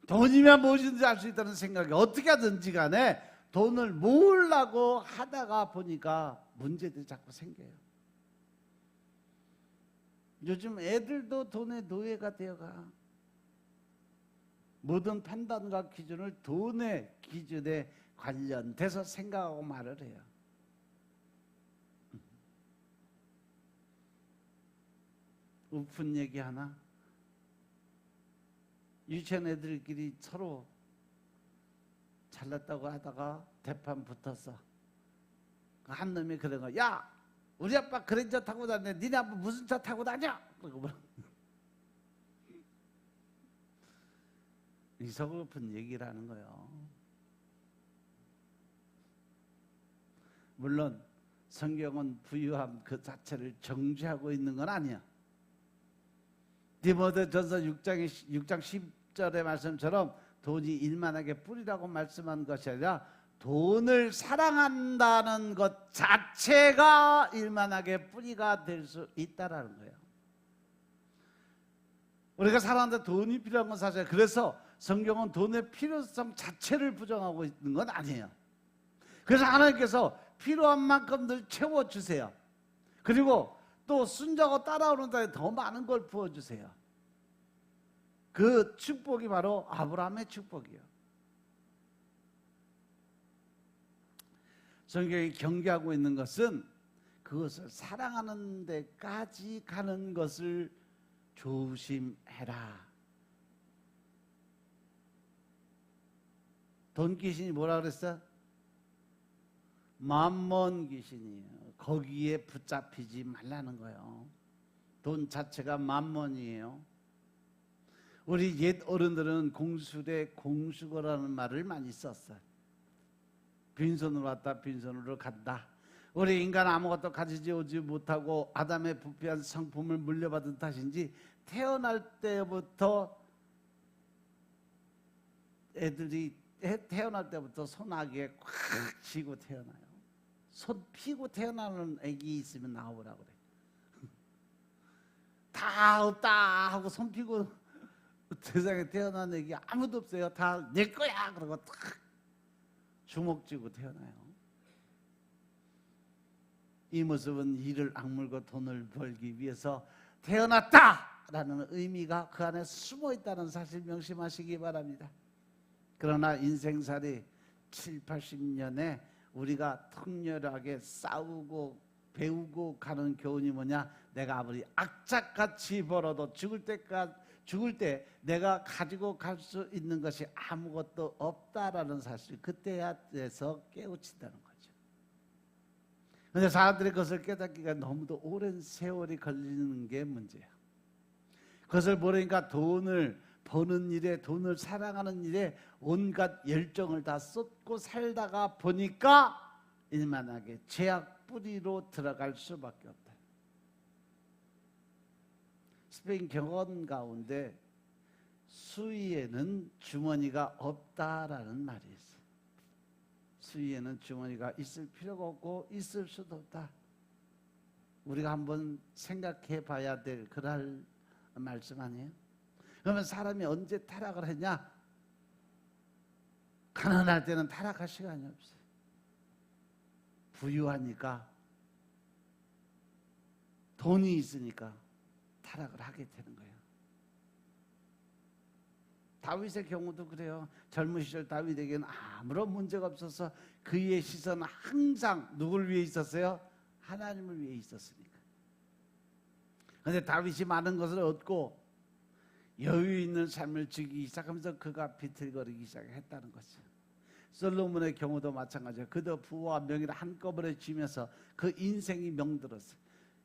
돈이면 무엇이든지 할 수 있다는 생각이 어떻게 하든지 간에 돈을 모으려고 하다가 보니까 문제들이 자꾸 생겨요. 요즘 애들도 돈의 노예가 되어가. 모든 판단과 기준을 돈의 기준에 관련돼서 생각하고 말을 해요. 우픈 얘기 하나. 유치원 애들끼리 서로 잘났다고 하다가 대판 붙었어. 한 놈이 그런 거, 야, 우리 아빠 그랜저 타고 다니는데 니네 아빠 무슨 차 타고 다녀? 이 서글픈 얘기를 하는 거예요. 물론 성경은 부유함 그 자체를 정죄하고 있는 건 아니야. 디모데전서 6장 10절의 말씀처럼 돈이 일만하게 뿌리라고 말씀한 것이 아니라 돈을 사랑한다는 것 자체가 일만하게 뿌리가 될 수 있다라는 거예요. 우리가 살아가는데 돈이 필요한 건 사실이에요. 그래서 성경은 돈의 필요성 자체를 부정하고 있는 건 아니에요. 그래서 하나님께서 필요한 만큼 늘 채워주세요. 그리고 또 순자고 따라오는 자에 더 많은 걸 부어주세요. 그 축복이 바로 아브라함의 축복이에요. 성경이 경계하고 있는 것은 그것을 사랑하는 데까지 가는 것을 조심해라. 돈 귀신이 뭐라 그랬어? 맘몬 귀신이에요. 거기에 붙잡히지 말라는 거예요. 돈 자체가 맘몬이에요. 우리 옛 어른들은 공술에 공수거라는 말을 많이 썼어요. 빈손으로 왔다 빈손으로 간다. 우리 인간 아무것도 가지지 오지 못하고 아담의 부패한 성품을 물려받은 탓인지 태어날 때부터 애들이 태어날 때부터 손아귀에 꽉 쥐고 태어나요. 손 피고 태어나는 애기 있으면 나오라 그래. 다 없다 하고 손 피고 세상에 태어난 애기 아무도 없어요. 다 내 거야 그러고 탁 주먹 쥐고 태어나요. 이 모습은 이를 악물고 돈을 벌기 위해서 태어났다라는 의미가 그 안에 숨어 있다는 사실 명심하시기 바랍니다. 그러나 인생살이 7, 80년에 우리가 통렬하게 싸우고 배우고 가는 교훈이 뭐냐? 내가 아무리 악착같이 벌어도 죽을 때 내가 가지고 갈 수 있는 것이 아무것도 없다라는 사실, 그때야 돼서 깨우친다는 거죠. 그런데 사람들이 그것을 깨닫기가 너무도 오랜 세월이 걸리는 게 문제야. 그것을 모르니까 돈을 버는 일에, 돈을 사랑하는 일에 온갖 열정을 다 쏟고 살다가 보니까 일만하게 죄악 뿌리로 들어갈 수밖에 없다. 스페인 경언 가운데 수위에는 주머니가 없다라는 말이 있어요. 수위에는 주머니가 있을 필요가 없고 있을 수도 없다. 우리가 한번 생각해 봐야 될 그럴 말씀 아니에요? 그러면 사람이 언제 타락을 했냐? 가난할 때는 타락할 시간이 없어요. 부유하니까, 돈이 있으니까 타락을 하게 되는 거예요. 다윗의 경우도 그래요. 젊은 시절 다윗에게는 아무런 문제가 없어서 그의 시선은 항상 누굴 위해 있었어요? 하나님을 위해 있었으니까. 그런데 다윗이 많은 것을 얻고 여유 있는 삶을 즐기기 시작하면서 그가 비틀거리기 시작했다는 거죠. 솔로몬의 경우도 마찬가지예요. 그도 부와 명예를 한꺼번에 쥐면서 그 인생이 명들었어요.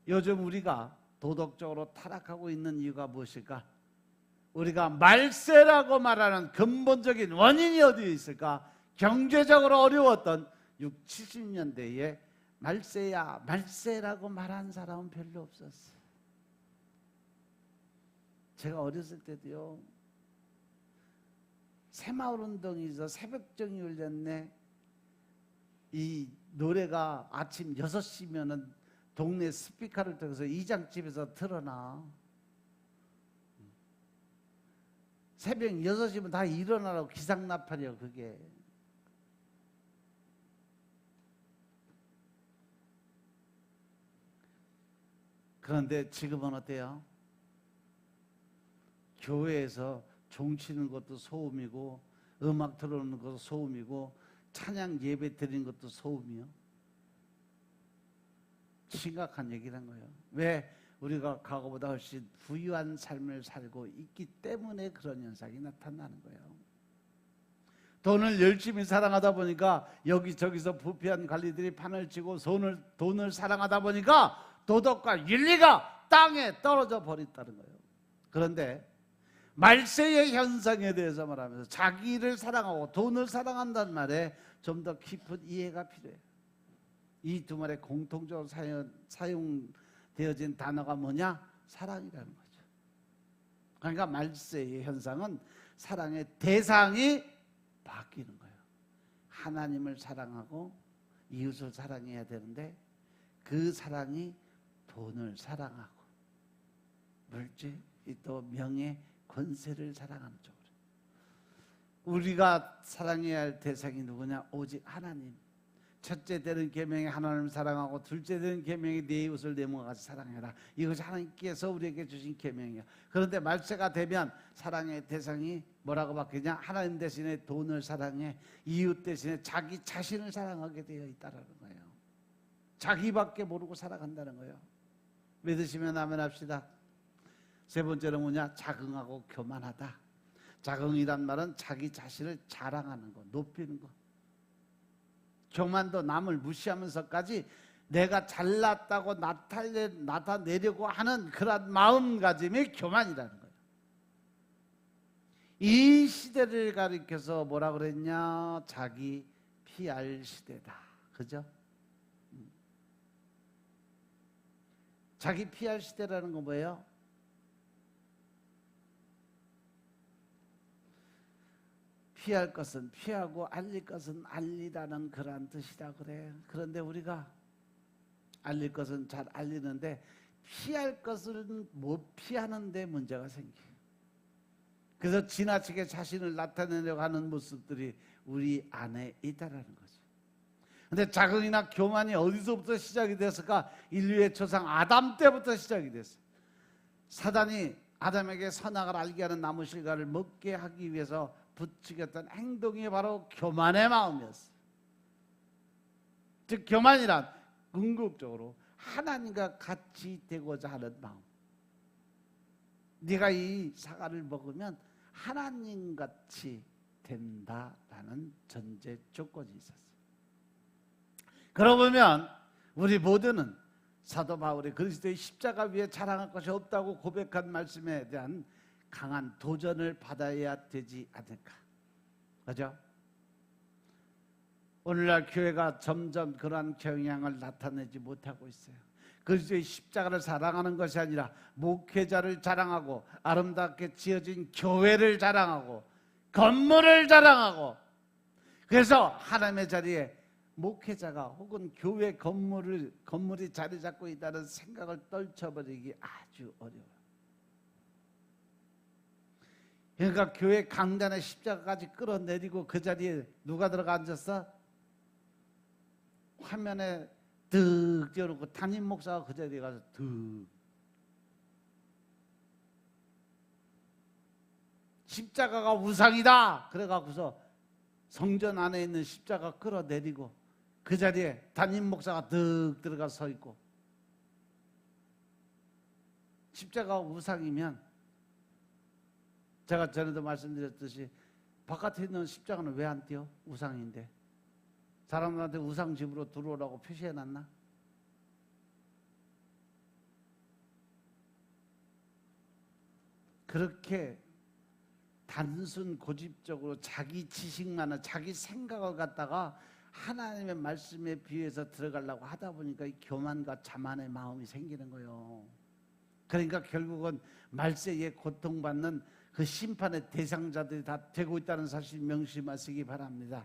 요즘 우리가 도덕적으로 타락하고 있는 이유가 무엇일까? 우리가 말세라고 말하는 근본적인 원인이 어디에 있을까? 경제적으로 어려웠던 60, 70년대에 말세야, 말세라고 말한 사람은 별로 없었어요. 제가 어렸을 때도요, 새마을운동이 있어 새벽정이 울렸네. 이 노래가 아침 6시면은 동네 스피커를 통해서 이장집에서 틀어놔. 새벽 6시면 다 일어나라고 기상나팔이요, 그게. 그런데 지금은 어때요? 교회에서 종치는 것도 소음이고, 음악 들어오는 것도 소음이고, 찬양 예배 드리는 것도 소음이요. 심각한 얘기란 거예요. 왜? 우리가 과거보다 훨씬 부유한 삶을 살고 있기 때문에 그런 현상이 나타나는 거예요. 돈을 열심히 사랑하다 보니까 여기저기서 부패한 관리들이 판을 치고 돈을 사랑하다 보니까 도덕과 윤리가 땅에 떨어져 버렸다는 거예요. 그런데 말세의 현상에 대해서 말하면서 자기를 사랑하고 돈을 사랑한다는 말에 좀 더 깊은 이해가 필요해요. 이 두 말에 공통적으로 사용되어진 단어가 뭐냐? 사랑이라는 거죠. 그러니까 말세의 현상은 사랑의 대상이 바뀌는 거예요. 하나님을 사랑하고 이웃을 사랑해야 되는데 그 사랑이 돈을 사랑하고 물질, 또 명예, 권세를 사랑하는 쪽으로. 우리가 사랑해야 할 대상이 누구냐? 오직 하나님. 첫째 되는 계명이 하나님을 사랑하고 둘째 되는 계명이 네 이웃을 내 몸과 같이 사랑해라. 이것이 하나님께서 우리에게 주신 계명이야. 그런데 말세가 되면 사랑의 대상이 뭐라고 바뀌냐? 하나님 대신에 돈을 사랑해, 이웃 대신에 자기 자신을 사랑하게 되어 있다는 거예요. 자기밖에 모르고 살아간다는 거예요. 믿으시면 아멘 합시다. 세 번째는 뭐냐? 자긍하고 교만하다. 자긍이란 말은 자기 자신을 자랑하는 거, 높이는 거. 교만도 남을 무시하면서까지 내가 잘났다고 나타내려고 하는 그런 마음가짐이 교만이라는 거예요. 이 시대를 가리켜서 뭐라 그랬냐? 자기 PR 시대다. 그죠? 자기 PR 시대라는 건 뭐예요? 피할 것은 피하고 알릴 것은 알리라는 그러한 뜻이라 그래. 그런데 우리가 알릴 것은 잘 알리는데 피할 것은 못 피하는 데 문제가 생겨요. 그래서 지나치게 자신을 나타내려고 하는 모습들이 우리 안에 있다라는 거죠. 근데 자긍이나 교만이 어디서부터 시작이 됐을까? 인류의 조상 아담 때부터 시작이 됐어요. 사단이 아담에게 선악을 알게 하는 나무 실과를 먹게 하기 위해서 부추겼던 행동이 바로 교만의 마음이었어요. 즉 교만이란 궁극적으로 하나님과 같이 되고자 하는 마음. 네가 이 사과를 먹으면 하나님같이 된다라는 전제 조건이 있었어요. 그러고 보면 우리 모두는 사도 바울이 그리스도의 십자가 위에 자랑할 것이 없다고 고백한 말씀에 대한 강한 도전을 받아야 되지 않을까. 그죠? 오늘날 교회가 점점 그러한 경향을 나타내지 못하고 있어요. 그리스도의 십자가를 사랑하는 것이 아니라 목회자를 자랑하고 아름답게 지어진 교회를 자랑하고 건물을 자랑하고, 그래서 하나님의 자리에 목회자가 혹은 교회 건물이 자리 잡고 있다는 생각을 떨쳐버리기 아주 어려워요. 그러니까 교회 강단에 십자가까지 끌어내리고 그 자리에 누가 들어가 앉았어? 화면에 득 띄워놓고 담임 목사가 그 자리에 가서 득, 십자가가 우상이다 그래갖고서 성전 안에 있는 십자가 끌어내리고 그 자리에 담임 목사가 득 들어가 서 있고, 십자가가 우상이면 제가 전에도 말씀드렸듯이 바깥에 있는 십자가는 왜 안 띄워? 우상인데. 사람들한테 우상 집으로 들어오라고 표시해놨나? 그렇게 단순 고집적으로 자기 지식만을, 자기 생각을 갖다가 하나님의 말씀에 비해서 들어가려고 하다 보니까 이 교만과 자만의 마음이 생기는 거예요. 그러니까 결국은 말세에 고통받는 그 심판의 대상자들이 다 되고 있다는 사실 명심하시기 바랍니다.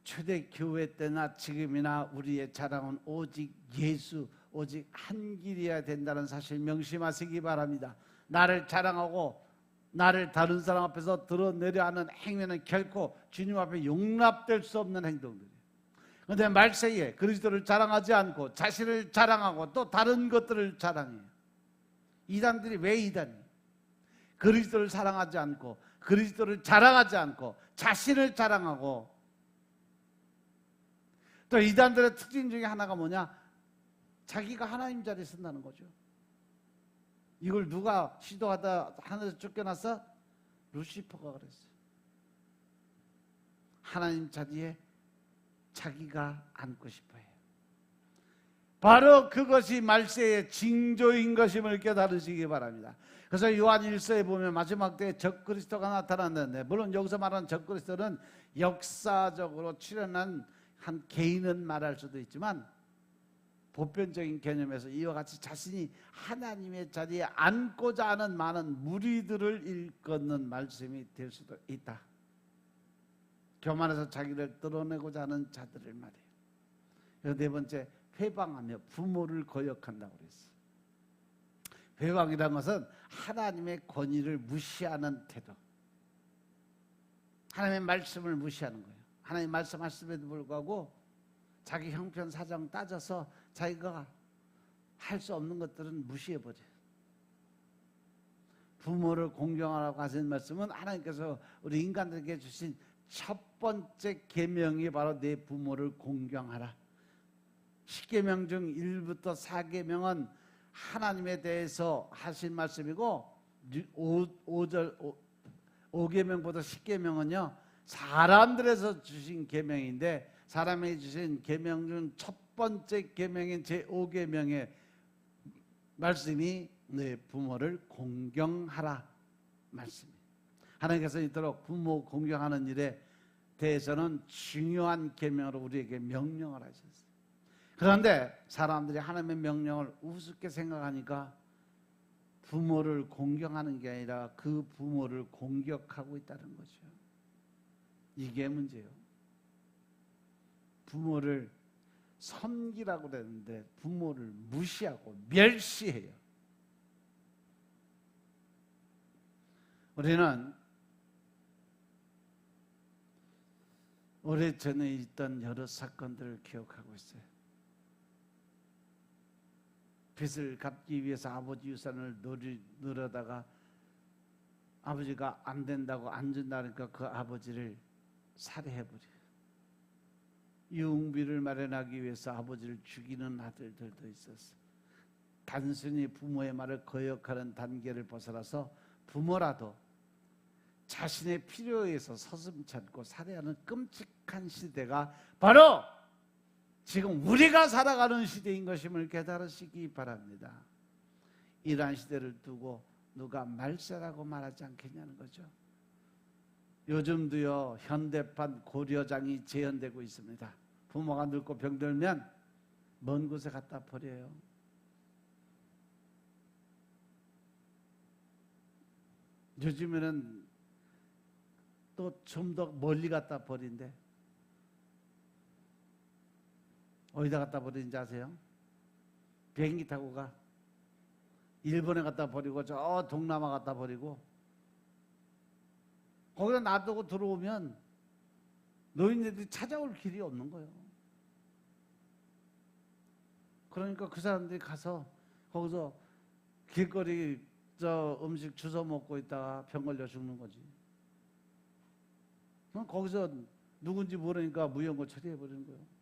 초대교회 때나 지금이나 우리의 자랑은 오직 예수, 오직 한 길이어야 된다는 사실 명심하시기 바랍니다. 나를 자랑하고 나를 다른 사람 앞에서 드러내려 하는 행위는 결코 주님 앞에 용납될 수 없는 행동들이에요. 그런데 말세에 그리스도를 자랑하지 않고 자신을 자랑하고 또 다른 것들을 자랑해요. 이단들이 왜 이단이에요? 그리스도를 사랑하지 않고 그리스도를 자랑하지 않고 자신을 자랑하고, 또 이단들의 특징 중에 하나가 뭐냐? 자기가 하나님 자리에 쓴다는 거죠. 이걸 누가 시도하다 하늘에서 쫓겨났어? 루시퍼가 그랬어요. 하나님 자리에 자기가 앉고 싶어해요. 바로 그것이 말세의 징조인 것임을 깨달으시기 바랍니다. 그래서 요한 1서에 보면 마지막 때에 적그리스도가 나타났는데, 물론 여기서 말하는 적그리스도는 역사적으로 출현한 한 개인은 말할 수도 있지만 보편적인 개념에서 이와 같이 자신이 하나님의 자리에 앉고자 하는 많은 무리들을 일컫는 말씀이 될 수도 있다. 교만해서 자기를 드러내고자 하는 자들을 말이에요. 그리고 네 번째, 회방하며 부모를 거역한다고 그랬어요. 회방이라는 것은 하나님의 권위를 무시하는 태도, 하나님의 말씀을 무시하는 거예요. 하나님 말씀하심에도 불구하고 자기 형편 사정 따져서 자기가 할 수 없는 것들은 무시해버려요. 부모를 공경하라고 하신 말씀은 하나님께서 우리 인간들에게 주신 첫 번째 계명이 바로 내 부모를 공경하라. 10계명 중 1부터 4계명은 하나님에 대해서 하신 말씀이고 5계명보다 10계명은요 사람들에서 주신 계명인데, 사람이 주신 계명 중 첫 번째 계명인 제5계명의 말씀이 내 부모를 공경하라 말씀이에요. 하나님께서 이토록 부모 공경하는 일에 대해서는 중요한 계명으로 우리에게 명령을 하셨어요. 그런데 사람들이 하나님의 명령을 우습게 생각하니까 부모를 공경하는 게 아니라 그 부모를 공격하고 있다는 거죠. 이게 문제예요. 부모를 섬기라고 그랬는데 부모를 무시하고 멸시해요. 우리는 오래전에 있던 여러 사건들을 기억하고 있어요. 빚을 갚기 위해서 아버지 유산을 누르다가 아버지가 안 된다고 안 준다니까 그 아버지를 살해해버려요. 유흥비를 마련하기 위해서 아버지를 죽이는 아들들도 있었어요. 단순히 부모의 말을 거역하는 단계를 벗어나서 부모라도 자신의 필요에 의해서 서슴지 않고 살해하는 끔찍한 시대가 바로 지금 우리가 살아가는 시대인 것임을 깨달으시기 바랍니다. 이러한 시대를 두고 누가 말세라고 말하지 않겠냐는 거죠. 요즘도요 현대판 고려장이 재현되고 있습니다. 부모가 늙고 병들면 먼 곳에 갖다 버려요. 요즘에는 또 좀 더 멀리 갖다 버린대. 어디다 갖다 버리는지 아세요? 비행기 타고 가. 일본에 갖다 버리고 저 동남아 갖다 버리고 거기다 놔두고 들어오면 노인네들이 찾아올 길이 없는 거예요. 그러니까 그 사람들이 가서 거기서 길거리 저 음식 주워 먹고 있다가 병 걸려 죽는 거지. 그럼 거기서 누군지 모르니까 무용고 처리해 버리는 거예요.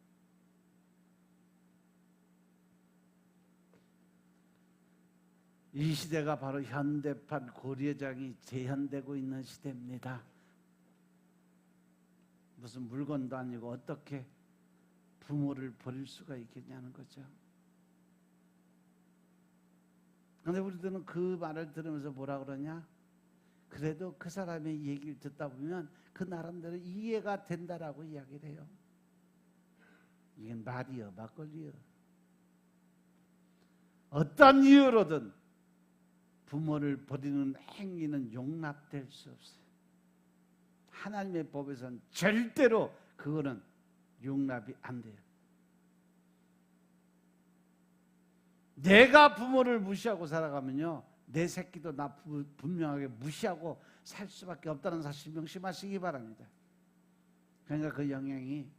이 시대가 바로 현대판 고려장이 재현되고 있는 시대입니다. 무슨 물건도 아니고 어떻게 부모를 버릴 수가 있겠냐는 거죠. 그런데 우리들은 그 말을 들으면서 뭐라 그러냐? 그래도 그 사람의 얘기를 듣다 보면 그 나름대로 이해가 된다라고 이야기를 해요. 이건 말이요, 막걸리요. 어떤 이유로든 부모를 버리는 행위는 용납될 수 없어요. 하나님의 법에서는 절대로 그거는 용납이 안 돼요. 내가 부모를 무시하고 살아가면요 내 새끼도 나 분명하게 무시하고 살 수밖에 없다는 사실 명심하시기 바랍니다. 그러니까 그 영향이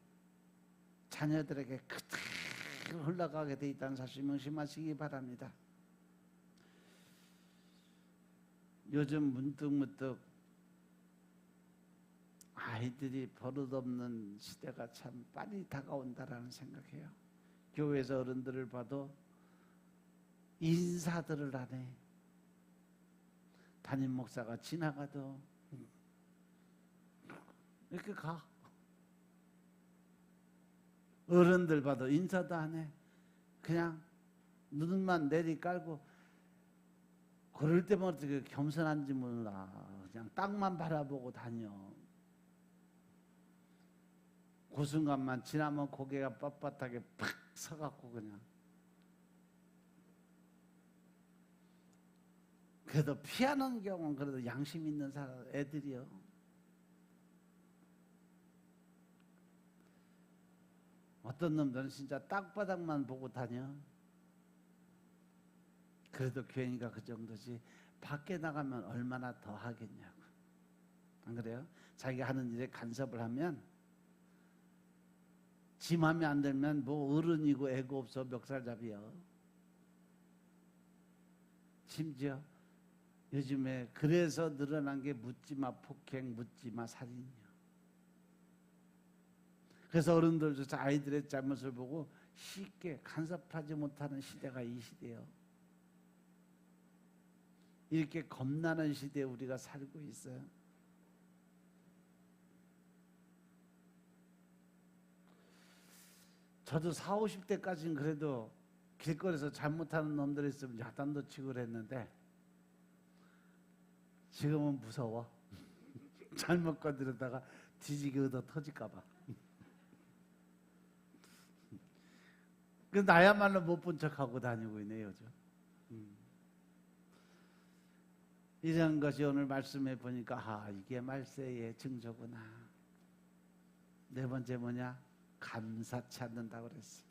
자녀들에게 그대로 흘러가게 돼 있다는 사실 명심하시기 바랍니다. 요즘 문득문득 아이들이 버릇없는 시대가 참 빨리 다가온다라는 생각해요. 교회에서 어른들을 봐도 인사들을 안 해. 담임 목사가 지나가도 이렇게 가. 어른들 봐도 인사도 안 해. 그냥 눈만 내리깔고 그럴 때만 어떻게 겸손한지 몰라. 그냥 땅만 바라보고 다녀. 그 순간만 지나면 고개가 빳빳하게 팍 서갖고 그냥. 그래도 피하는 경우는 그래도 양심 있는 사람 애들이요. 어떤 놈들은 진짜 땅바닥만 보고 다녀. 그래도 교회니까 그 정도지 밖에 나가면 얼마나 더 하겠냐고. 안 그래요? 자기가 하는 일에 간섭을 하면 지 맘에 안 들면 뭐 어른이고 애고 없어 멱살잡이요. 심지어 요즘에 그래서 늘어난 게 묻지마 폭행, 묻지마 살인이요. 그래서 어른들도 아이들의 잘못을 보고 쉽게 간섭하지 못하는 시대가 이 시대예요. 이렇게 겁나는 시대에 우리가 살고 있어요. 저도 40, 50대까지는 그래도 길거리에서 잘못하는 놈들이 있으면 야단도 치고 그랬는데 지금은 무서워. 잘못 건드렸다가 뒤지게 얻어 터질까 봐. 그 나야말로 못 본 척하고 다니고 있네 요즘. 이런 것이 오늘 말씀해 보니까 이게 말세의 증조구나. 네 번째 뭐냐? 감사치 않는다고 그랬어요.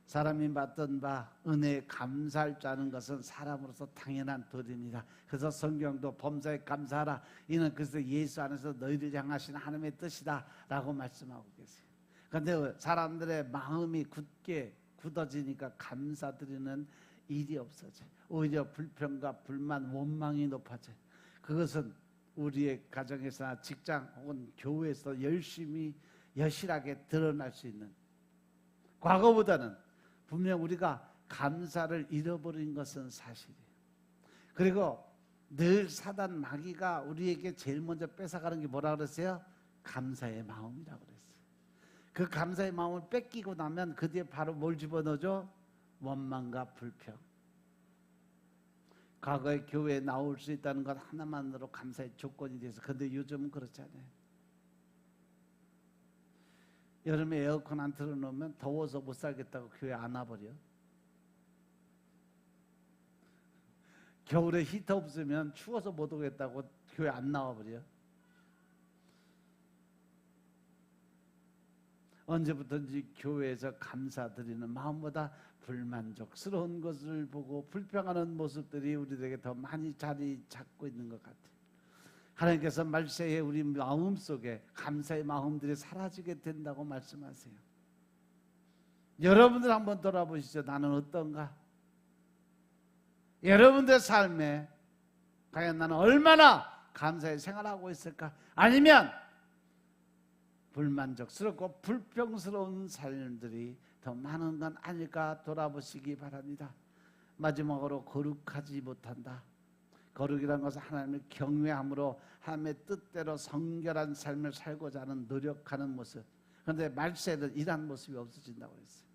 사람이 받던 바 은혜에 감사할 줄 아는 것은 사람으로서 당연한 도리입니다. 그래서 성경도 범사에 감사하라. 이는 그래서 예수 안에서 너희를 향하신 하나님의 뜻이다 라고 말씀하고 계세요. 그런데 사람들의 마음이 굳어지니까 감사드리는 일이 없어져요. 오히려 불평과 불만, 원망이 높아져요. 그것은 우리의 가정에서나 직장 혹은 교회에서 열심히 여실하게 드러날 수 있는, 과거보다는 분명 우리가 감사를 잃어버린 것은 사실이에요. 그리고 늘 사단 마귀가 우리에게 제일 먼저 뺏어가는 게 뭐라 그랬어요? 감사의 마음이라고 그랬어요. 그 감사의 마음을 뺏기고 나면 그 뒤에 바로 뭘 집어넣어줘? 원망과 불평. 과거에 교회에 나올 수 있다는 것 하나만으로 감사의 조건이 돼서. 그런데 요즘은 그렇지 않아요. 여름에 에어컨 안 틀어놓으면 더워서 못 살겠다고 교회 안 와버려. 겨울에 히터 없으면 추워서 못 오겠다고 교회 안 나와버려. 언제부턴지 교회에서 감사드리는 마음보다 불만족스러운 것을 보고 불평하는 모습들이 우리에게 더 많이 자리 잡고 있는 것 같아요. 하나님께서 말세에 우리 마음속에 감사의 마음들이 사라지게 된다고 말씀하세요. 여러분들 한번 돌아보시죠. 나는 어떤가? 여러분들 삶에 과연 나는 얼마나 감사히 생활하고 있을까? 아니면 불만족스럽고 불평스러운 삶들이 더 많은 건 아닐까 돌아보시기 바랍니다. 마지막으로 거룩하지 못한다. 거룩이라는 것은 하나님을 경외함으로 하나님의 뜻대로 성결한 삶을 살고자 하는 노력하는 모습. 그런데 말세는 이런 모습이 없어진다고 했어요.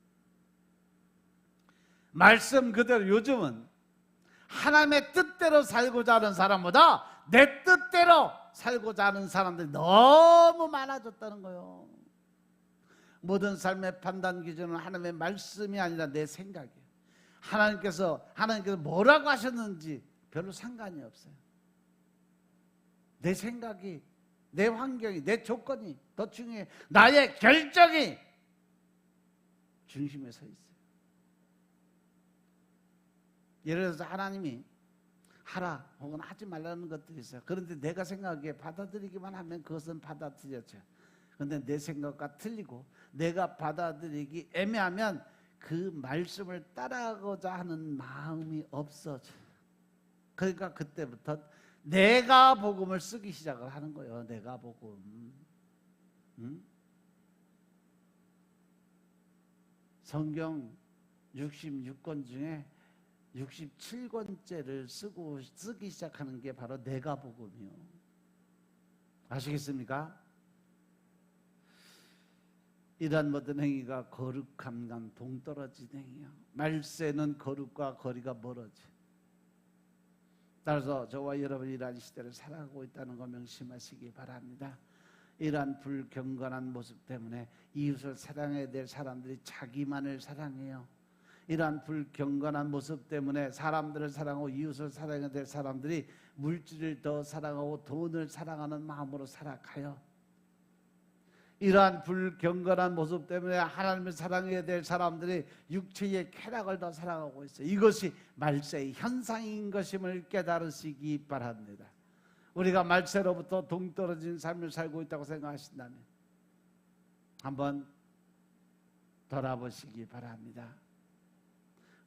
말씀 그대로 요즘은 하나님의 뜻대로 살고자 하는 사람보다 내 뜻대로 살고자 하는 사람들이 너무 많아졌다는 거예요. 모든 삶의 판단 기준은 하나님의 말씀이 아니라 내 생각이에요. 하나님께서 뭐라고 하셨는지 별로 상관이 없어요. 내 생각이, 내 환경이, 내 조건이 더 중요해. 나의 결정이 중심에 서 있어요. 예를 들어서 하나님이 하라 혹은 하지 말라는 것들이 있어요. 그런데 내가 생각하기에 받아들이기만 하면 그것은 받아들여져요. 그런데 내 생각과 틀리고 내가 받아들이기 애매하면 그 말씀을 따라가고자 하는 마음이 없어져요. 그러니까 그때부터 내가 복음을 쓰기 시작을 하는 거예요. 내가 복음. 성경 66권 중에 67권째를 쓰기 시작하는 게 바로 내가 복음이요. 아시겠습니까? 이러한 모든 행위가 거룩함과 동떨어진 행위요. 말세는 거룩과 거리가 멀어져. 따라서 저와 여러분이 이러한 시대를 살아가고 있다는 거 명심하시기 바랍니다. 이러한 불경건한 모습 때문에 이웃을 사랑해야 될 사람들이 자기만을 사랑해요. 이러한 불경건한 모습 때문에 사람들을 사랑하고 이웃을 사랑해야 될 사람들이 물질을 더 사랑하고 돈을 사랑하는 마음으로 살아가요. 이러한 불경건한 모습 때문에 하나님을 사랑해야 될 사람들이 육체의 쾌락을 더 사랑하고 있어요. 이것이 말세의 현상인 것임을 깨달으시기 바랍니다. 우리가 말세로부터 동떨어진 삶을 살고 있다고 생각하신다면 한번 돌아보시기 바랍니다.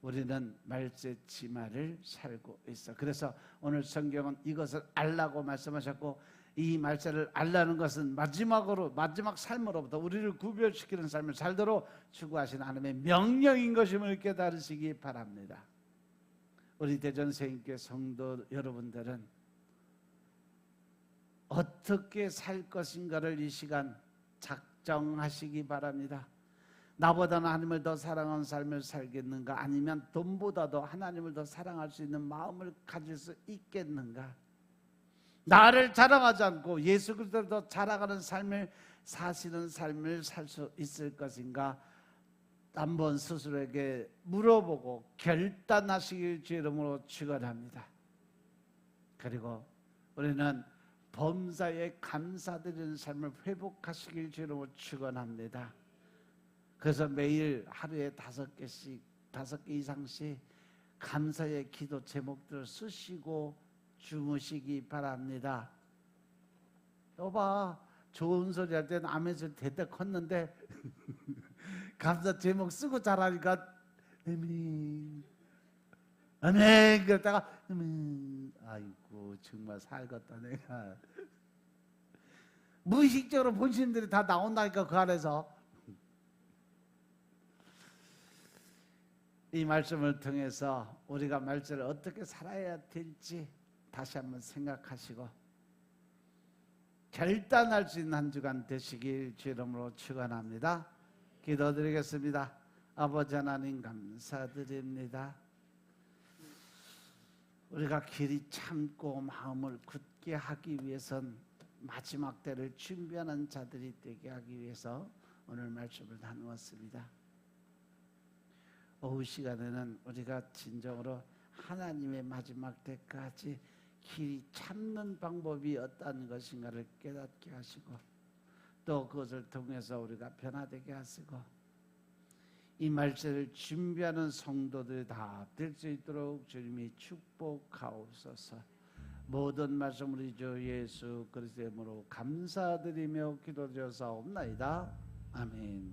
우리는 말세 치마를 살고 있어. 그래서 오늘 성경은 이것을 알라고 말씀하셨고, 이 말세를 알라는 것은 마지막 삶으로부터 우리를 구별시키는 삶을 살도록 추구하시는 하나님의 명령인 것임을 깨달으시기 바랍니다. 우리 대전생인교 성도 여러분들은 어떻게 살 것인가를 이 시간 작정하시기 바랍니다. 나보다는 하나님을 더 사랑하는 삶을 살겠는가, 아니면 돈보다도 하나님을 더 사랑할 수 있는 마음을 가질 수 있겠는가? 나를 자랑하지 않고 예수 그리스도를 더 자랑하는 삶을 사시는 삶을 살 수 있을 것인가? 한번 스스로에게 물어보고 결단하시길 주의 이름으로 축원합니다. 그리고 우리는 범사에 감사드리는 삶을 회복하시길 주의 이름으로 축원합니다. 그래서 매일 하루에 5개 이상씩 감사의 기도 제목들을 쓰시고 주무시기 바랍니다. 여봐, 좋은 소리 할 때는 아멘소리 대대 컸는데 감사 제목 쓰고 잘하니까 아멘 아멘 그랬다가 아이고 정말 살겠다 내가. 무의식적으로 본신들이 다 나온다니까 그 안에서. 이 말씀을 통해서 우리가 말세를 어떻게 살아야 될지 다시 한번 생각하시고 결단할 수 있는 한 주간 되시길 주의 이름으로 축원합니다. 기도드리겠습니다. 아버지 하나님 감사드립니다. 우리가 길이 참고 마음을 굳게 하기 위해선 마지막 때를 준비하는 자들이 되게 하기 위해서 오늘 말씀을 나누었습니다. 오후 시간에는 우리가 진정으로 하나님의 마지막 때까지 길이 참는 방법이 어떤 것인가를 깨닫게 하시고 또 그것을 통해서 우리가 변화되게 하시고 이 말씀을 준비하는 성도들이 다 될 수 있도록 주님이 축복하옵소서. 모든 말씀 우리 주 예수 그리스도의 이름으로 감사드리며 기도드려사옵나이다. 아멘.